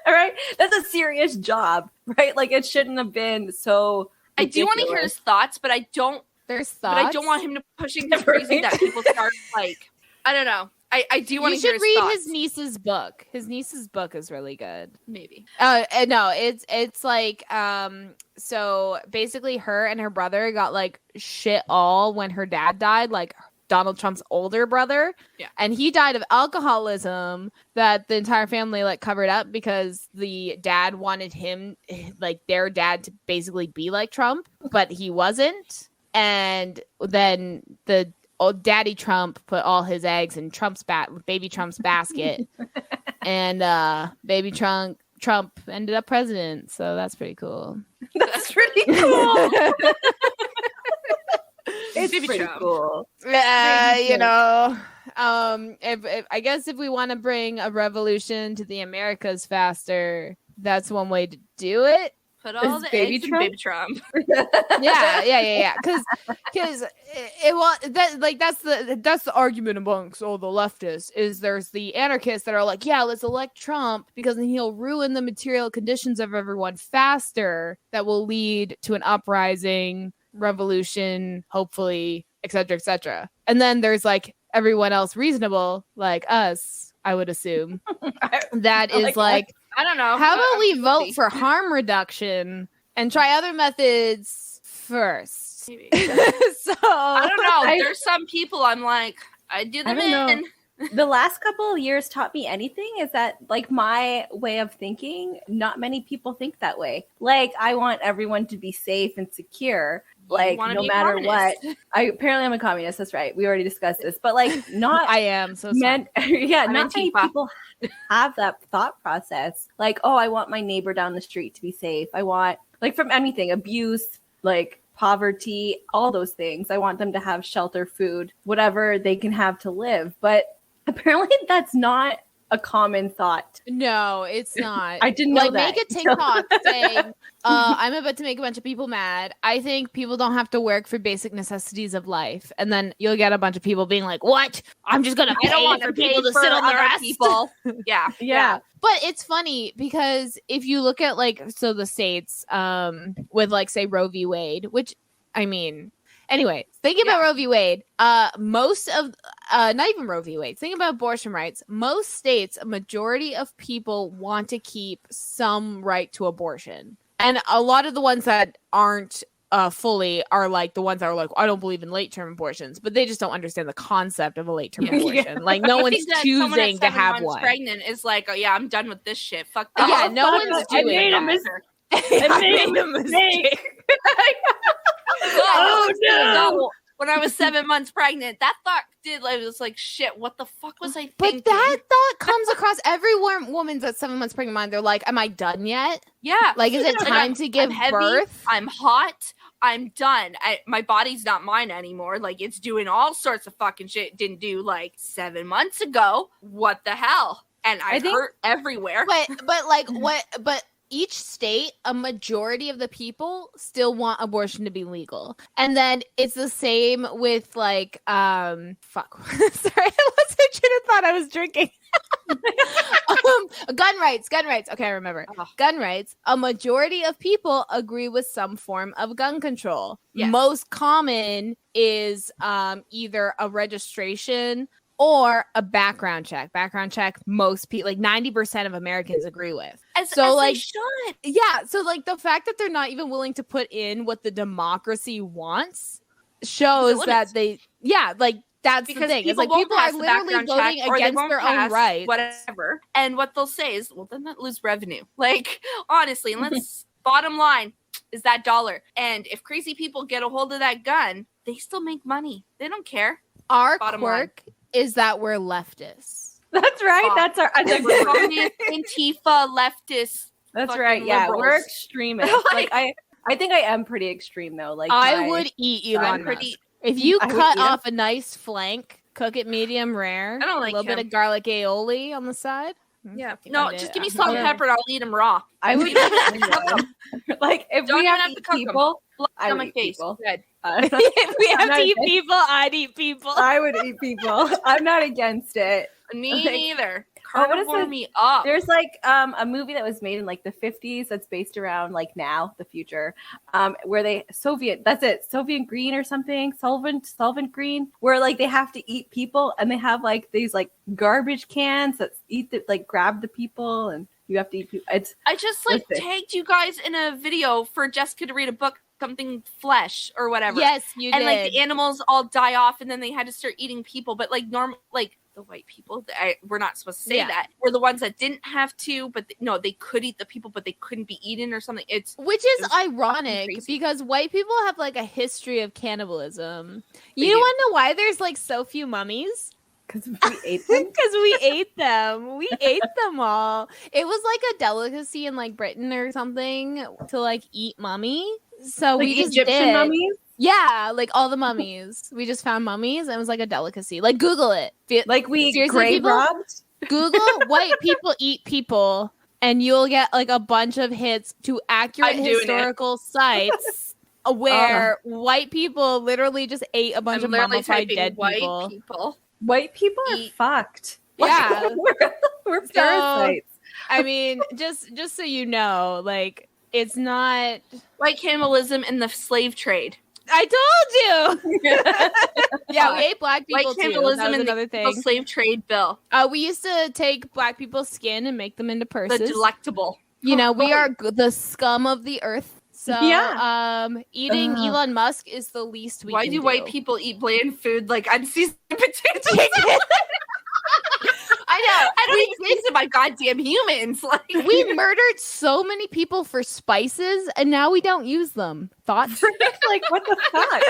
Speaker 2: All right, that's a serious job, right? Like it shouldn't have been so. Ridiculous.
Speaker 3: I do want to hear his thoughts, but I don't.
Speaker 1: There's thoughts,
Speaker 3: but I don't want him to pushing the crazy that people start like. I don't know. I do want to hear his
Speaker 1: read
Speaker 3: thoughts.
Speaker 1: his niece's book. His niece's book is really good.
Speaker 3: Maybe.
Speaker 1: No, it's like so basically her and her brother got like shit all when her dad died, like Donald Trump's older brother. Yeah. And he died of alcoholism that the entire family like covered up because the dad wanted him, like their dad, to basically be like Trump, but he wasn't. And then the old daddy Trump put all his eggs in baby Trump's basket. And baby Trump ended up president. So that's pretty cool.
Speaker 2: That's pretty cool. It's pretty cool.
Speaker 1: Yeah, you know. If I guess if we want to bring a revolution to the Americas faster, that's one way to do it.
Speaker 3: Put all the eggs in baby Trump.
Speaker 1: Yeah. Because that's the argument amongst all the leftists is there's the anarchists that are like, yeah, let's elect Trump because then he'll ruin the material conditions of everyone faster. That will lead to an uprising, revolution, hopefully, etc. And then there's like everyone else reasonable like us, I would assume. That is like
Speaker 3: I don't know.
Speaker 1: How about we vote for harm reduction and try other methods first?
Speaker 3: Maybe.
Speaker 1: So
Speaker 3: I don't know. There's some people I'm like, I do them in.
Speaker 2: The last couple of years taught me anything is that, like, my way of thinking, not many people think that way. Like, I want everyone to be safe and secure, like, no matter what. Apparently I'm a communist. That's right. We already discussed this. But, like, not...
Speaker 1: I am. So
Speaker 2: not many people have that thought process. Like, oh, I want my neighbor down the street to be safe. I want, like, from anything, abuse, like, poverty, all those things. I want them to have shelter, food, whatever they can have to live. But apparently that's not a common thought.
Speaker 1: No, it's not.
Speaker 2: I didn't know
Speaker 1: like,
Speaker 2: that.
Speaker 1: Make a TikTok saying, I'm about to make a bunch of people mad. I think people don't have to work for basic necessities of life. And then you'll get a bunch of people being like, what? I'm just going to pay for people to sit on their ass.
Speaker 3: People. Yeah.
Speaker 1: But it's funny because if you look at like, so the states with like, say, Roe v. Wade, which, I mean... Anyway, thinking about Roe v. Wade, most of, not even Roe v. Wade, thinking about abortion rights, most states, a majority of people want to keep some right to abortion. And a lot of the ones that aren't fully are like the ones that are like, I don't believe in late-term abortions, but they just don't understand the concept of a late-term abortion. Like, no one's choosing to have one.
Speaker 3: Pregnant is like, oh yeah, I'm done with this shit. Fuck that.
Speaker 1: Yeah, no one's doing that.
Speaker 2: I made a mistake.
Speaker 3: Oh no! When I was 7 months pregnant, that thought I was like, shit, what the fuck was I thinking?
Speaker 1: But that thought comes across every woman's at 7 months pregnant mind. They're like, am I done yet?
Speaker 3: Yeah.
Speaker 1: Like, is it time to give birth?
Speaker 3: I'm hot. I'm done. My body's not mine anymore. Like, it's doing all sorts of fucking shit it didn't do like 7 months ago. What the hell? And I hurt everywhere.
Speaker 1: But each state, a majority of the people still want abortion to be legal. And then it's the same with like, Sorry, I lost my train of thought. I was drinking. Gun rights. Okay, I remember. Gun rights. A majority of people agree with some form of gun control. Yes. Most common is either a registration or a background check. Background check, most people, like 90% of Americans agree with.
Speaker 3: As they should.
Speaker 1: Yeah. So like the fact that they're not even willing to put in what the democracy wants shows that That's the thing. It's like
Speaker 3: won't
Speaker 1: people are
Speaker 3: pass the
Speaker 1: literally
Speaker 3: background
Speaker 1: voting
Speaker 3: check, or they
Speaker 1: against
Speaker 3: won't
Speaker 1: their own
Speaker 3: pass
Speaker 1: rights.
Speaker 3: whatever. And what they'll say is, well, then that lose revenue. Like, honestly, and let's bottom line is that dollar. And if crazy people get a hold of that gun, they still make money. They don't care.
Speaker 1: Our
Speaker 3: Bottom
Speaker 1: quirk is that we're leftists.
Speaker 2: That's right. That's our.
Speaker 3: We're communist, Antifa, leftist.
Speaker 2: That's
Speaker 3: fucking
Speaker 2: right. Yeah,
Speaker 3: liberals.
Speaker 2: we're extremists. Like I think I am pretty extreme though. Like
Speaker 1: I would eat Elon Musk. If you
Speaker 2: I would
Speaker 1: cut
Speaker 2: eat him.
Speaker 1: off a nice flank, cook it medium rare,
Speaker 3: I don't like
Speaker 1: a little bit
Speaker 3: him.
Speaker 1: of garlic aioli on the side.
Speaker 3: Yeah.
Speaker 1: You
Speaker 3: No,
Speaker 1: find it-
Speaker 3: just give me salt and
Speaker 1: yeah.
Speaker 3: pepper and I'll eat them raw.
Speaker 2: I would eat like if
Speaker 3: Don't
Speaker 2: we
Speaker 3: even
Speaker 2: have
Speaker 3: have
Speaker 2: to
Speaker 3: to cook
Speaker 2: eat
Speaker 3: 'em.
Speaker 2: people,
Speaker 3: Blood
Speaker 2: I
Speaker 3: on
Speaker 2: would
Speaker 3: my
Speaker 2: eat
Speaker 3: face.
Speaker 2: people.
Speaker 3: Good.
Speaker 1: If we
Speaker 2: I'm
Speaker 1: have
Speaker 2: not
Speaker 1: to eat
Speaker 2: against-
Speaker 1: people, I'd eat people.
Speaker 2: I would eat people. I'm not against it.
Speaker 3: Me
Speaker 2: Like-
Speaker 3: neither.
Speaker 2: Oh, what is
Speaker 3: Carnivore
Speaker 2: this?
Speaker 3: me up.
Speaker 2: There's like a movie that was made in like the 50s that's based around like now, the future, where they Soviet Green or something, Solvent Green, where like they have to eat people and they have like these like garbage cans that grab the people and you have to eat people. It's
Speaker 3: I just like
Speaker 2: Listen.
Speaker 3: tagged you guys in a video for Jessica to read a book, something flesh or whatever.
Speaker 1: Yes, you
Speaker 3: and
Speaker 1: did.
Speaker 3: like the animals all die off, and then they had to start eating people. But like normal, like the white people, we're not supposed to say
Speaker 1: Yeah.
Speaker 3: that. We're the ones that didn't have to, but no, they could eat the people, but they couldn't be eaten or something.
Speaker 1: Which
Speaker 3: It
Speaker 1: is
Speaker 3: was
Speaker 1: ironic
Speaker 3: crazy.
Speaker 1: because white people have like a history of cannibalism.
Speaker 3: They
Speaker 1: You
Speaker 3: do.
Speaker 1: want to know why there's like so few mummies?
Speaker 2: because we ate them.
Speaker 1: Because we ate them. We ate them all. It was like a delicacy in like Britain or something to like eat mummy. So
Speaker 2: Like
Speaker 1: we just
Speaker 2: Egyptian
Speaker 1: did.
Speaker 2: mummies.
Speaker 1: Yeah, like all the mummies. We just found mummies and it was like a delicacy. Like Google it.
Speaker 2: Like we
Speaker 1: Seriously,
Speaker 2: grave
Speaker 1: people?
Speaker 2: robbed.
Speaker 1: Google white people eat people and you'll get like a bunch of hits to accurate
Speaker 3: I'm doing it.
Speaker 1: historical sites where white people literally just ate a bunch
Speaker 3: I'm
Speaker 1: of
Speaker 3: literally
Speaker 1: mummified
Speaker 3: typing
Speaker 1: dead
Speaker 3: white
Speaker 1: people.
Speaker 3: people.
Speaker 2: White people are
Speaker 3: Eat.
Speaker 2: fucked.
Speaker 1: Yeah.
Speaker 2: we're
Speaker 1: So-
Speaker 2: parasites.
Speaker 1: I mean, just so you know, like it's not.
Speaker 3: White cannibalism in the slave trade.
Speaker 1: I told you. Yeah, we ate black people
Speaker 3: White
Speaker 1: too. That
Speaker 3: cannibalism
Speaker 1: was
Speaker 3: in
Speaker 1: another
Speaker 3: the
Speaker 1: thing.
Speaker 3: slave trade bill.
Speaker 1: We used to take black people's skin and make them into
Speaker 3: The
Speaker 1: purses.
Speaker 3: delectable.
Speaker 1: You know, we are the scum of the earth. So, eating
Speaker 2: Ugh.
Speaker 1: Elon Musk is the least we
Speaker 3: Why
Speaker 1: can
Speaker 3: do white people eat bland food like unseasoned potatoes?
Speaker 1: I know.
Speaker 3: I don't even taste it by goddamn humans. Like
Speaker 1: We murdered so many people for spices, and now we don't use them. Thoughts?
Speaker 2: Like what the fuck?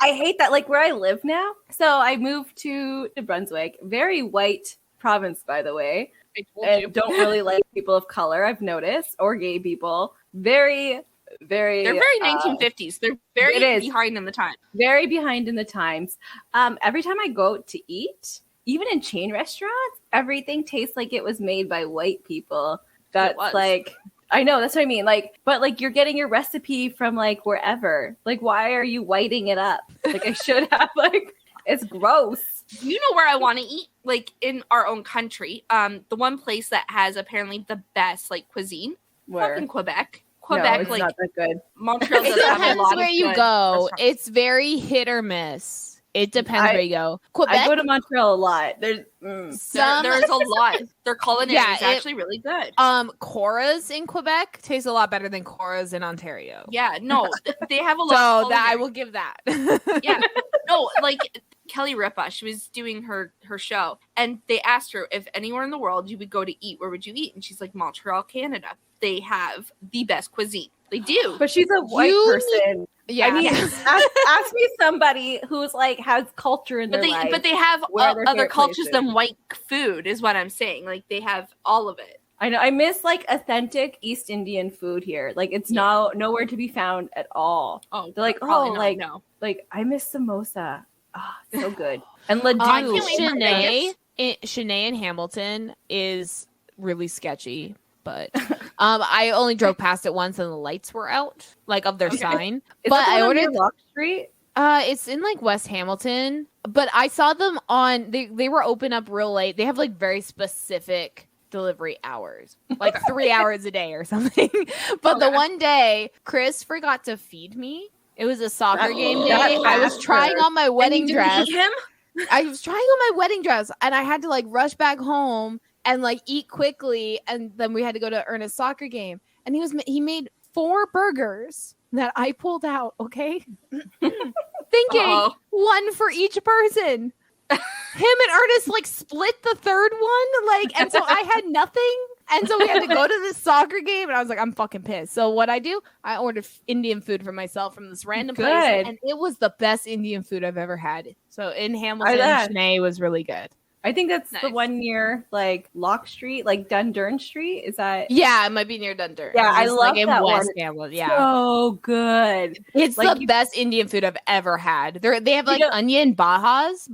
Speaker 2: I hate that. Like where I live now. So I moved to New Brunswick, very white province, by the way,
Speaker 3: I told
Speaker 2: and
Speaker 3: you.
Speaker 2: don't really like people of color. I've noticed, or gay people. Very, very.
Speaker 3: They're very 1950s. They're very
Speaker 2: it is.
Speaker 3: behind in the time.
Speaker 2: Very behind in the times. Every time I go to eat, even in chain restaurants, everything tastes like it was made by white people. That's
Speaker 3: was.
Speaker 2: like, I know, that's what I mean. Like, but like you're getting your recipe from like wherever. Like, why are you whiting it up? Like I should have like, it's gross.
Speaker 3: You know where I want to eat? Like in our own country. The one place that has apparently the best like cuisine.
Speaker 2: Where?
Speaker 3: Fucking Quebec.
Speaker 2: No,
Speaker 3: Quebec,
Speaker 2: it's
Speaker 3: like
Speaker 2: not that good.
Speaker 3: Montreal
Speaker 1: It
Speaker 3: does have a
Speaker 1: depends
Speaker 3: lot
Speaker 1: where
Speaker 3: of
Speaker 1: you
Speaker 3: good
Speaker 1: go.
Speaker 3: restaurants.
Speaker 1: It's very hit or miss. It depends
Speaker 2: I-
Speaker 1: where you go.
Speaker 2: I
Speaker 1: Quebec,
Speaker 2: go to Montreal a lot. There's
Speaker 3: There's a lot. Their culinary
Speaker 1: Yeah,
Speaker 3: is actually really good.
Speaker 1: Coras in Quebec taste a lot better than Coras in Ontario.
Speaker 3: Yeah, no, they have a lot.
Speaker 1: So
Speaker 3: of
Speaker 1: that I
Speaker 3: culinary.
Speaker 1: will give that.
Speaker 3: Yeah, no, like Kelly Ripa, she was doing her show, and they asked her if anywhere in the world you would go to eat, where would you eat? And she's like, Montreal, Canada. They have the best cuisine. They do.
Speaker 2: but she's a white
Speaker 1: You
Speaker 2: person.
Speaker 1: Yeah.
Speaker 2: I mean, ask me somebody who's like has culture in their life.
Speaker 3: But they have
Speaker 2: Where are their
Speaker 3: other
Speaker 2: favorite
Speaker 3: cultures
Speaker 2: places?
Speaker 3: than white food, is what I'm saying. Like they have all of it.
Speaker 2: I know. I miss like authentic East Indian food here. Like it's now nowhere to be found at all.
Speaker 3: Oh,
Speaker 2: They're like,
Speaker 3: probably
Speaker 2: oh,
Speaker 3: not,
Speaker 2: like
Speaker 3: no.
Speaker 2: like I miss samosa. Ah, so good. And ladoo.
Speaker 3: I can't wait for
Speaker 1: Shanae in Hamilton is really sketchy, but I only drove past it once and the lights were out, like of their
Speaker 2: Okay.
Speaker 1: sign.
Speaker 2: Is
Speaker 1: But
Speaker 2: that the
Speaker 1: I
Speaker 2: one
Speaker 1: ordered
Speaker 2: near Lock Street.
Speaker 1: it's in like West Hamilton, but I saw them on they were open up real late. They have like very specific delivery hours, like 3 hours a day or something. But the
Speaker 3: Okay.
Speaker 1: one day Chris forgot to feed me. It was a soccer
Speaker 2: That-
Speaker 1: game
Speaker 2: that
Speaker 1: day. I was
Speaker 2: after.
Speaker 1: trying on my wedding
Speaker 3: And you
Speaker 1: dress.
Speaker 3: didn't eat him?
Speaker 1: I was trying on my wedding dress and I had to like rush back home and like eat quickly, and then we had to go to Ernest's soccer game. And he made 4 burgers that I pulled out. Okay, thinking
Speaker 3: Uh-oh.
Speaker 1: one for each person. Him and Ernest like split the third one, like, and so I had nothing, and so we had to go to this soccer game, and I was like, I'm fucking pissed. So what I do, I ordered Indian food for myself from this random place, and it was the best Indian food I've ever had. So in Hamilton, Shanae was really good.
Speaker 2: I think that's
Speaker 3: Nice.
Speaker 2: the one near like Lock Street, like Dundurn Street. Is that?
Speaker 1: Yeah, it might be near Dundurn.
Speaker 2: Yeah, I
Speaker 1: It's,
Speaker 2: love
Speaker 1: in
Speaker 2: that
Speaker 1: West
Speaker 2: one.
Speaker 1: Hamilton. Yeah,
Speaker 2: So good.
Speaker 1: it's
Speaker 2: Like,
Speaker 1: the best Indian food I've ever had. They have like onion bayas.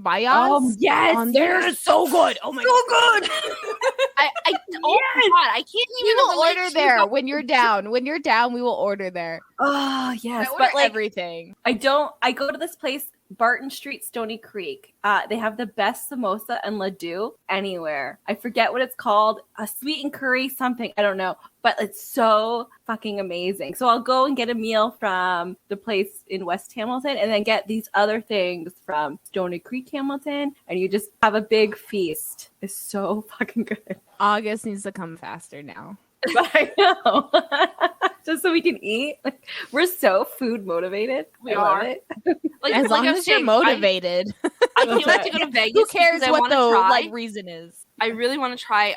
Speaker 2: Yes,
Speaker 1: They're so good. Oh my god,
Speaker 2: so good.
Speaker 3: I oh my god, I can't
Speaker 1: we
Speaker 3: even
Speaker 1: will
Speaker 3: relate
Speaker 1: order
Speaker 3: to
Speaker 1: there
Speaker 3: you.
Speaker 1: when you're down. When you're down, we will order there.
Speaker 2: Oh yes,
Speaker 1: I order
Speaker 2: but like
Speaker 1: everything.
Speaker 2: I go to this place, Barton Street, Stony Creek. They have the best samosa and laddu anywhere. I forget what it's called. A sweet and curry something. I don't know. But it's so fucking amazing. So I'll go and get a meal from the place in West Hamilton and then get these other things from Stony Creek, Hamilton. And you just have a big feast. It's so fucking good.
Speaker 1: August needs to come faster now.
Speaker 2: But I know. Just so we can eat. Like, we're so food motivated.
Speaker 3: We
Speaker 2: I love
Speaker 3: are.
Speaker 2: it.
Speaker 3: Like,
Speaker 1: As long
Speaker 3: I was
Speaker 1: as you're
Speaker 3: saying,
Speaker 1: motivated.
Speaker 3: I can't wait to go to Vegas.
Speaker 1: Who cares
Speaker 3: because I
Speaker 1: what
Speaker 3: wanna
Speaker 1: the
Speaker 3: try.
Speaker 1: like reason is?
Speaker 3: I really want to try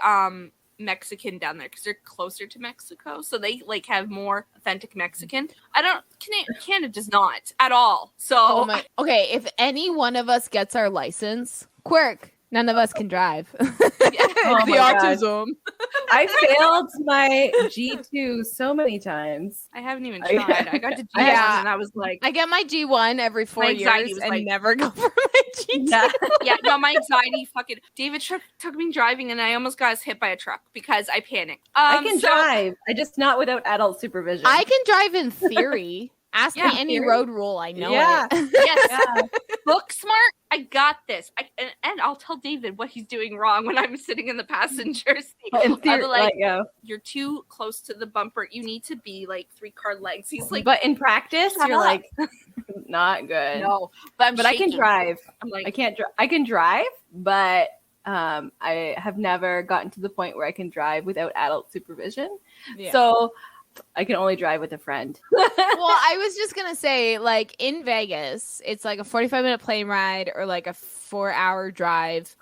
Speaker 3: Mexican down there because they're closer to Mexico, so they like have more authentic Mexican. Canada does not at all. So
Speaker 1: Oh my. Okay, if any one of us gets our license, Quirk, none of us can drive.
Speaker 2: Oh
Speaker 1: the
Speaker 2: my God.
Speaker 1: autism.
Speaker 2: I failed my G2 so many times.
Speaker 3: I haven't even tried. I got to G1
Speaker 1: Yeah.
Speaker 3: and I was like,
Speaker 1: I get my G1 every 4
Speaker 3: My anxiety
Speaker 1: years
Speaker 3: was
Speaker 1: and
Speaker 3: like-
Speaker 1: never go for my G2.
Speaker 2: Yeah.
Speaker 3: yeah, no, my anxiety fucking. David took me driving and I almost got hit by a truck because I panicked.
Speaker 2: I can drive. I just not without adult supervision.
Speaker 1: I can drive in theory. Ask
Speaker 3: Yeah,
Speaker 1: me any
Speaker 2: theory.
Speaker 1: road rule. I know
Speaker 2: Yeah.
Speaker 1: it.
Speaker 3: Yes,
Speaker 2: Yeah.
Speaker 3: book smart. I got this. And I'll tell David what he's doing wrong when I'm sitting in the passenger seat.
Speaker 2: But in
Speaker 3: I'll
Speaker 2: theory,
Speaker 3: be like,
Speaker 2: yeah.
Speaker 3: you're too close to the bumper. You need to be like 3-car lengths. He's like,
Speaker 2: But in practice,
Speaker 3: shut
Speaker 2: you're
Speaker 3: up.
Speaker 2: like not good.
Speaker 3: no, but
Speaker 2: I can drive.
Speaker 3: I'm like,
Speaker 2: I can't. I can drive, but I have never gotten to the point where I can drive without adult supervision.
Speaker 1: Yeah.
Speaker 2: So I can only drive with a friend.
Speaker 1: Well, I was just gonna say, like in Vegas, it's like a 45-minute plane ride or like a 4-hour drive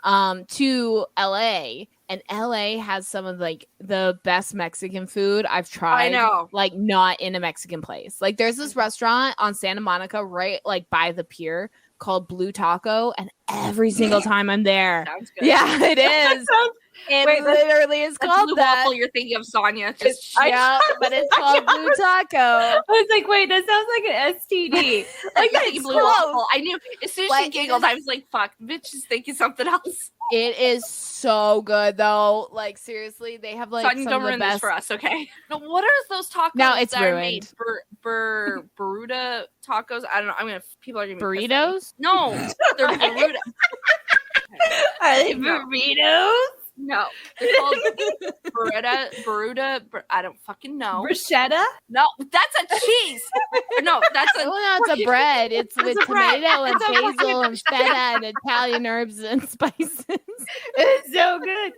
Speaker 1: to LA. And LA has some of like the best Mexican food I've tried.
Speaker 3: I know.
Speaker 1: Like not in a Mexican place. Like there's this restaurant on Santa Monica right like by the pier called Blue Taco, and every single time I'm there.
Speaker 3: sounds good.
Speaker 1: Yeah, it is. It
Speaker 2: Wait, that's-
Speaker 1: literally is
Speaker 3: That's
Speaker 1: called
Speaker 3: blue
Speaker 1: that.
Speaker 3: waffle. You're thinking of Sonia. Just
Speaker 1: Yeah, but it's called Blue Taco.
Speaker 2: I was like, wait, that sounds like an STD.
Speaker 3: like
Speaker 1: that's
Speaker 3: thinking blue
Speaker 1: close.
Speaker 3: waffle. I knew as soon as
Speaker 1: Like,
Speaker 3: she giggled, I was like, "Fuck, bitch is thinking something else."
Speaker 1: It is so good though. Like seriously, they have like
Speaker 3: Sonia,
Speaker 1: some
Speaker 3: don't
Speaker 1: of the
Speaker 3: ruin this
Speaker 1: best.
Speaker 3: for us, okay? No, what are those tacos?
Speaker 1: Now it's
Speaker 3: that are
Speaker 1: ruined.
Speaker 3: made? Burrito tacos. I don't know. People are gonna be pissed at me.
Speaker 1: Burritos?
Speaker 3: No, they're burrito.
Speaker 2: Are they
Speaker 3: No.
Speaker 2: burritos?
Speaker 3: No, they're called burrito. I don't fucking know.
Speaker 2: Bruschetta?
Speaker 3: No, that's a cheese. No, that's a.
Speaker 1: Oh no, it's a bread. It's with
Speaker 3: a bread.
Speaker 1: tomato and
Speaker 3: It's a fucking
Speaker 1: basil and feta and Italian herbs and spices
Speaker 2: It's so good.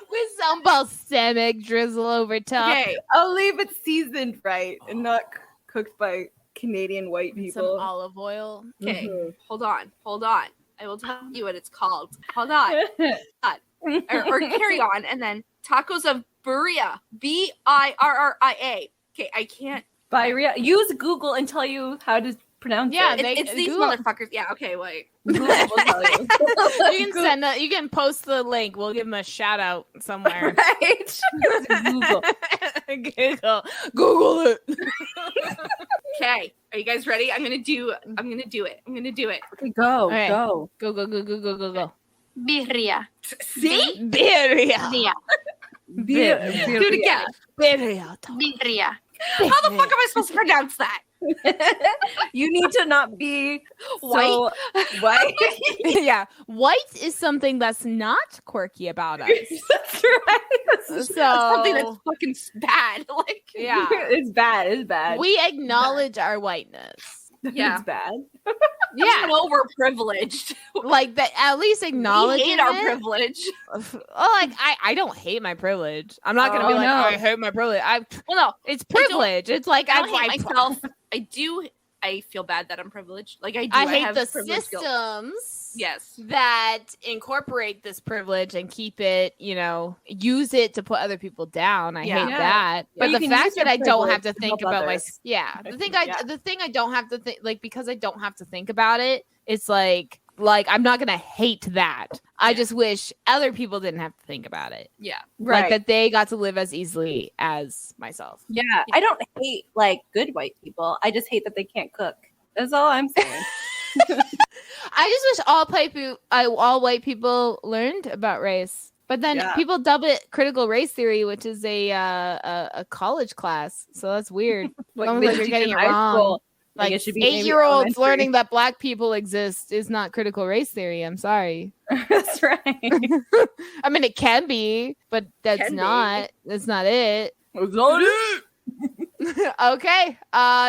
Speaker 1: with some balsamic drizzle over top.
Speaker 3: Okay,
Speaker 2: I'll leave it seasoned right and not cooked by Canadian white
Speaker 1: Some
Speaker 2: people.
Speaker 1: olive oil.
Speaker 3: okay.
Speaker 2: Mhm.
Speaker 3: Hold on. I will tell you what it's called. Hold on. or carry on, and then tacos of birria, Birria. Okay, I can't.
Speaker 2: Birria. Use Google and tell you how to pronounce
Speaker 1: Yeah,
Speaker 2: it.
Speaker 1: they-
Speaker 3: It's these
Speaker 1: Google-
Speaker 3: motherfuckers. Yeah. Okay. Wait.
Speaker 2: Google will tell you.
Speaker 1: You can send that. You can post the link. We'll give them a shout out somewhere.
Speaker 2: Right? Google.
Speaker 1: Google it.
Speaker 3: Okay. Are you guys ready? I'm gonna do it.
Speaker 2: Okay, go.
Speaker 1: Okay.
Speaker 2: Go.
Speaker 1: Go.
Speaker 3: Birria. See?
Speaker 1: Birria.
Speaker 3: Do it again.
Speaker 1: Birria.
Speaker 3: Birria. How the fuck am I supposed to pronounce that?
Speaker 2: You need to not be
Speaker 3: White?
Speaker 2: so white.
Speaker 1: Yeah, white is something that's not quirky about us.
Speaker 2: That's right.
Speaker 1: So
Speaker 3: Something that's fucking bad. Like,
Speaker 1: yeah,
Speaker 2: It's bad. It's bad.
Speaker 1: we acknowledge our whiteness.
Speaker 3: Yeah.
Speaker 2: It's bad.
Speaker 1: Yeah,
Speaker 3: no, we're privileged.
Speaker 1: like that. At least
Speaker 3: We
Speaker 1: acknowledge
Speaker 3: hate our privilege.
Speaker 1: Oh, like I don't hate my privilege. I'm not gonna
Speaker 2: Oh,
Speaker 1: be like,
Speaker 2: no.
Speaker 1: oh, I hate my privilege.
Speaker 3: Well, no,
Speaker 1: It's privilege. It's like
Speaker 3: I
Speaker 1: I
Speaker 3: don't hate myself. I do I feel bad that I'm privileged. Like I
Speaker 1: hate
Speaker 3: have
Speaker 1: the
Speaker 3: privilege guilt.
Speaker 1: systems
Speaker 3: Yes.
Speaker 1: that incorporate this privilege and keep it, use it to put other people down. I hate that.
Speaker 2: Yeah,
Speaker 1: But
Speaker 2: you
Speaker 1: the
Speaker 2: can
Speaker 1: fact
Speaker 2: use
Speaker 1: that
Speaker 2: your
Speaker 1: I don't have
Speaker 2: privilege
Speaker 1: to
Speaker 2: to
Speaker 1: think
Speaker 2: help
Speaker 1: about
Speaker 2: others.
Speaker 1: the thing I don't have to think, like, because I don't have to think about it, it's like I'm not gonna hate that. I just wish other people didn't have to think about it.
Speaker 3: Yeah.
Speaker 2: Right.
Speaker 1: Like that they got to live as easily as myself.
Speaker 2: Yeah, I don't hate like good white people. I just hate that they can't cook. That's all I'm saying.
Speaker 1: I just wish all white people learned about race. But then people dub it critical race theory, which is a college class. So that's weird.
Speaker 2: Like
Speaker 1: You're getting it wrong. Like
Speaker 2: it should be maybe
Speaker 1: 8-year-olds
Speaker 2: elementary.
Speaker 1: learning that black people exist is not critical race theory. I'm sorry.
Speaker 2: That's right.
Speaker 1: I mean, it can be, but that's
Speaker 3: Can be.
Speaker 1: not. That's not it.
Speaker 2: That's not it.
Speaker 1: Okay.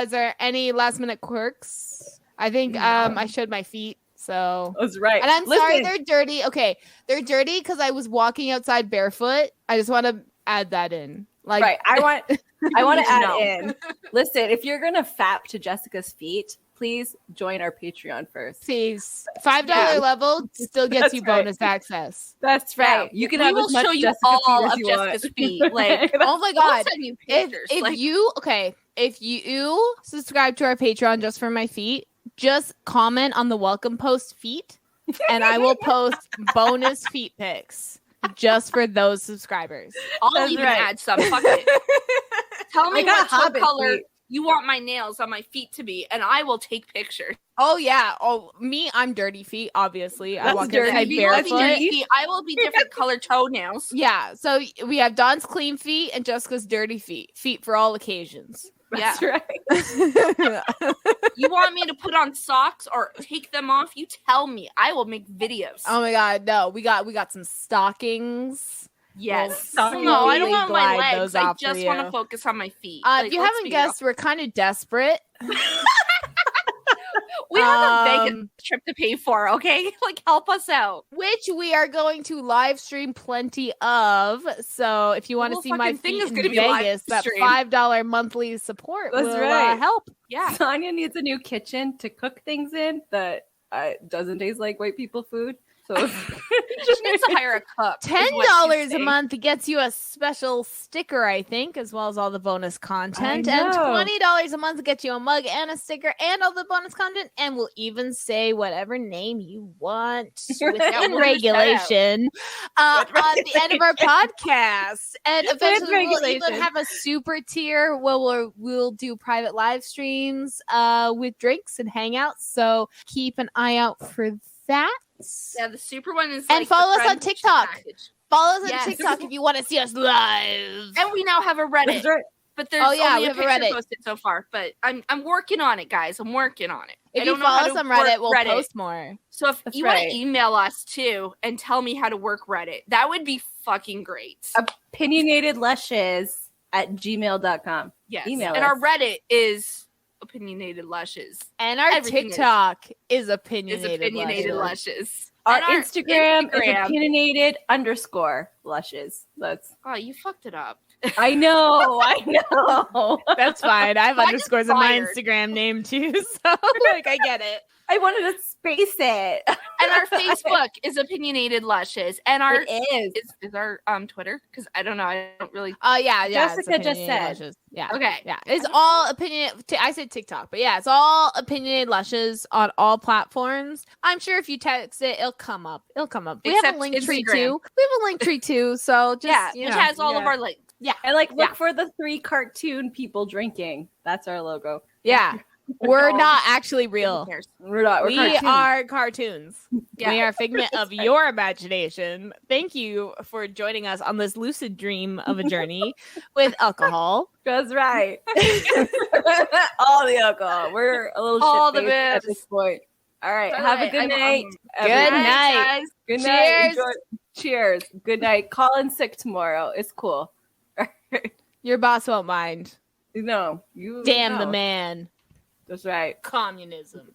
Speaker 1: Is there any last minute quirks? I think I showed my feet. So
Speaker 2: That's right.
Speaker 1: And I'm sorry they're dirty. Okay. They're dirty because I was walking outside barefoot. I just want to add that in. Like,
Speaker 2: right. I want to add
Speaker 3: know.
Speaker 2: in. Listen, if you're gonna fap to Jessica's feet, please join our Patreon first.
Speaker 1: please. $5 level still gets
Speaker 2: That's
Speaker 1: you
Speaker 2: right.
Speaker 1: bonus access.
Speaker 2: That's right. You can have
Speaker 3: will
Speaker 2: as much
Speaker 3: show you
Speaker 2: Jessica
Speaker 3: all
Speaker 2: feet as
Speaker 3: of
Speaker 2: you
Speaker 3: Jessica's
Speaker 2: want.
Speaker 3: feet. Like,
Speaker 1: Oh my
Speaker 3: we'll
Speaker 1: god.
Speaker 3: send you pictures.
Speaker 1: If you subscribe to our Patreon just for my feet, just comment on the welcome post feet, and I will post bonus feet pics just for those subscribers.
Speaker 3: I'll
Speaker 2: That's
Speaker 3: even
Speaker 2: right.
Speaker 3: add some. Fuck it. Tell me
Speaker 2: I got
Speaker 3: what toe
Speaker 2: hobbit
Speaker 3: color
Speaker 2: feet.
Speaker 3: you want my nails on my feet to be, and I will take pictures.
Speaker 1: Oh yeah. Oh me, I'm dirty feet. Obviously, I
Speaker 2: That's
Speaker 1: walk
Speaker 2: dirty.
Speaker 1: outside
Speaker 3: If you want me
Speaker 1: barefoot.
Speaker 3: dirty feet, I will be different colored toenails.
Speaker 1: Yeah. So we have Dawn's clean feet and Jessica's dirty feet. Feet for all occasions.
Speaker 2: That's right.
Speaker 3: You want me to put on socks or take them off? You tell me. I will make videos.
Speaker 1: Oh my god, no. We got some stockings.
Speaker 3: Yes.
Speaker 2: Well,
Speaker 3: No, I don't
Speaker 1: really
Speaker 3: want my
Speaker 1: glide
Speaker 3: legs.
Speaker 1: those
Speaker 3: I
Speaker 1: off for
Speaker 3: just want
Speaker 1: you.
Speaker 3: to focus on my feet.
Speaker 1: If you haven't guessed, we're kind of desperate.
Speaker 3: we have a Vegas trip to pay for, okay? Like, help us out.
Speaker 1: Which we are going to live stream plenty of. So if you want to
Speaker 3: whole
Speaker 1: see my
Speaker 3: fucking thing
Speaker 1: feet
Speaker 3: is
Speaker 1: in
Speaker 3: gonna be live
Speaker 1: Vegas, that
Speaker 3: stream.
Speaker 1: $5 monthly support
Speaker 2: That's
Speaker 1: will
Speaker 2: right.
Speaker 1: help.
Speaker 3: Yeah.
Speaker 2: Sonia needs a new kitchen to cook things in that doesn't taste like white people food. So
Speaker 3: She needs to hire a cook. is what she's
Speaker 1: $10 a
Speaker 3: saying.
Speaker 1: month gets you a special sticker, I think, as well as all the bonus content.
Speaker 2: I
Speaker 1: And
Speaker 2: know.
Speaker 1: $20 a month gets you a mug and a sticker and all the bonus content. And we'll even say whatever name you want within
Speaker 3: we'll
Speaker 1: regulation at the end of our
Speaker 2: regulation.
Speaker 1: podcast. And eventually we'll even
Speaker 2: regulation.
Speaker 1: have a super tier where we'll do private live streams with drinks and hangouts. So keep an eye out for that.
Speaker 3: Yeah, the super one is
Speaker 1: And
Speaker 3: like
Speaker 1: follow
Speaker 3: the
Speaker 1: us on
Speaker 3: friend
Speaker 1: TikTok.
Speaker 3: package.
Speaker 1: Follow us on
Speaker 3: Yes.
Speaker 1: TikTok if you want to see us live.
Speaker 3: And we now have a Reddit.
Speaker 2: That's right.
Speaker 3: But there's
Speaker 1: Oh, yeah,
Speaker 3: only
Speaker 1: we
Speaker 3: a
Speaker 1: have a
Speaker 3: picture
Speaker 1: Reddit.
Speaker 3: posted so far. But I'm working on it, guys. I'm working on it. I
Speaker 1: If you
Speaker 3: don't know how
Speaker 1: follow us
Speaker 3: to
Speaker 1: on
Speaker 3: work
Speaker 1: Reddit, we'll
Speaker 3: Reddit.
Speaker 1: post more.
Speaker 3: So if
Speaker 2: That's
Speaker 3: you want
Speaker 2: right.
Speaker 3: to email us too and tell me how to work Reddit, that would be fucking great.
Speaker 2: Opinionatedlushes@gmail.com.
Speaker 3: Yes.
Speaker 2: email
Speaker 3: and
Speaker 2: us.
Speaker 3: our Reddit is opinionated lushes.
Speaker 1: And our
Speaker 3: Everything is.
Speaker 1: TikTok is
Speaker 3: Is
Speaker 1: opinionated.
Speaker 3: opinionated
Speaker 1: Lushes.
Speaker 3: lushes.
Speaker 2: Our
Speaker 3: And
Speaker 2: Instagram is opinionated_lushes. That's
Speaker 3: Oh, you fucked it up.
Speaker 2: I know.
Speaker 1: That's fine. I have
Speaker 3: I just
Speaker 1: underscores in my
Speaker 3: fired.
Speaker 1: Instagram name too, so like I get it.
Speaker 2: I wanted to space it.
Speaker 3: And our Facebook is opinionated lushes. And our
Speaker 2: It is.
Speaker 3: is our Twitter, because I don't know, I don't really.
Speaker 1: Yeah. it's
Speaker 2: Jessica just
Speaker 1: opinionated
Speaker 2: said.
Speaker 1: Lushes. Yeah.
Speaker 3: Okay.
Speaker 1: Yeah, it's all opinion. I said TikTok, but yeah, it's all opinionated lushes on all platforms. I'm sure if you text it, it'll come up. We have
Speaker 3: Except
Speaker 1: a link tree
Speaker 3: Instagram.
Speaker 1: too. We have a link tree too. So just
Speaker 3: Yeah,
Speaker 1: you
Speaker 3: which
Speaker 1: know.
Speaker 3: has all of
Speaker 2: yeah.
Speaker 3: our links.
Speaker 2: And look
Speaker 1: Yeah.
Speaker 2: for the 3 cartoon people drinking. That's our logo.
Speaker 1: Yeah, we're
Speaker 3: No.
Speaker 1: not actually real.
Speaker 3: Who cares?
Speaker 2: We're not. We're
Speaker 1: We
Speaker 2: cartoons.
Speaker 1: are cartoons.
Speaker 3: Yeah.
Speaker 1: We are a figment of your imagination. Thank you for joining us on this lucid dream of a journey with alcohol.
Speaker 2: That's right. All the alcohol. We're a little
Speaker 3: All the
Speaker 2: shit-faced at
Speaker 3: bibs.
Speaker 2: this point. All right.
Speaker 3: All
Speaker 2: Have a
Speaker 3: right,
Speaker 2: good
Speaker 3: I'm-
Speaker 2: night.
Speaker 1: Good
Speaker 2: everyone.
Speaker 1: night.
Speaker 3: guys.
Speaker 2: Good night.
Speaker 1: Cheers.
Speaker 2: Enjoy. Cheers. Good night. Call in sick tomorrow. It's cool.
Speaker 1: Your boss won't mind.
Speaker 2: No. You
Speaker 1: Damn the
Speaker 2: no.
Speaker 1: man.
Speaker 2: That's right.
Speaker 1: Communism.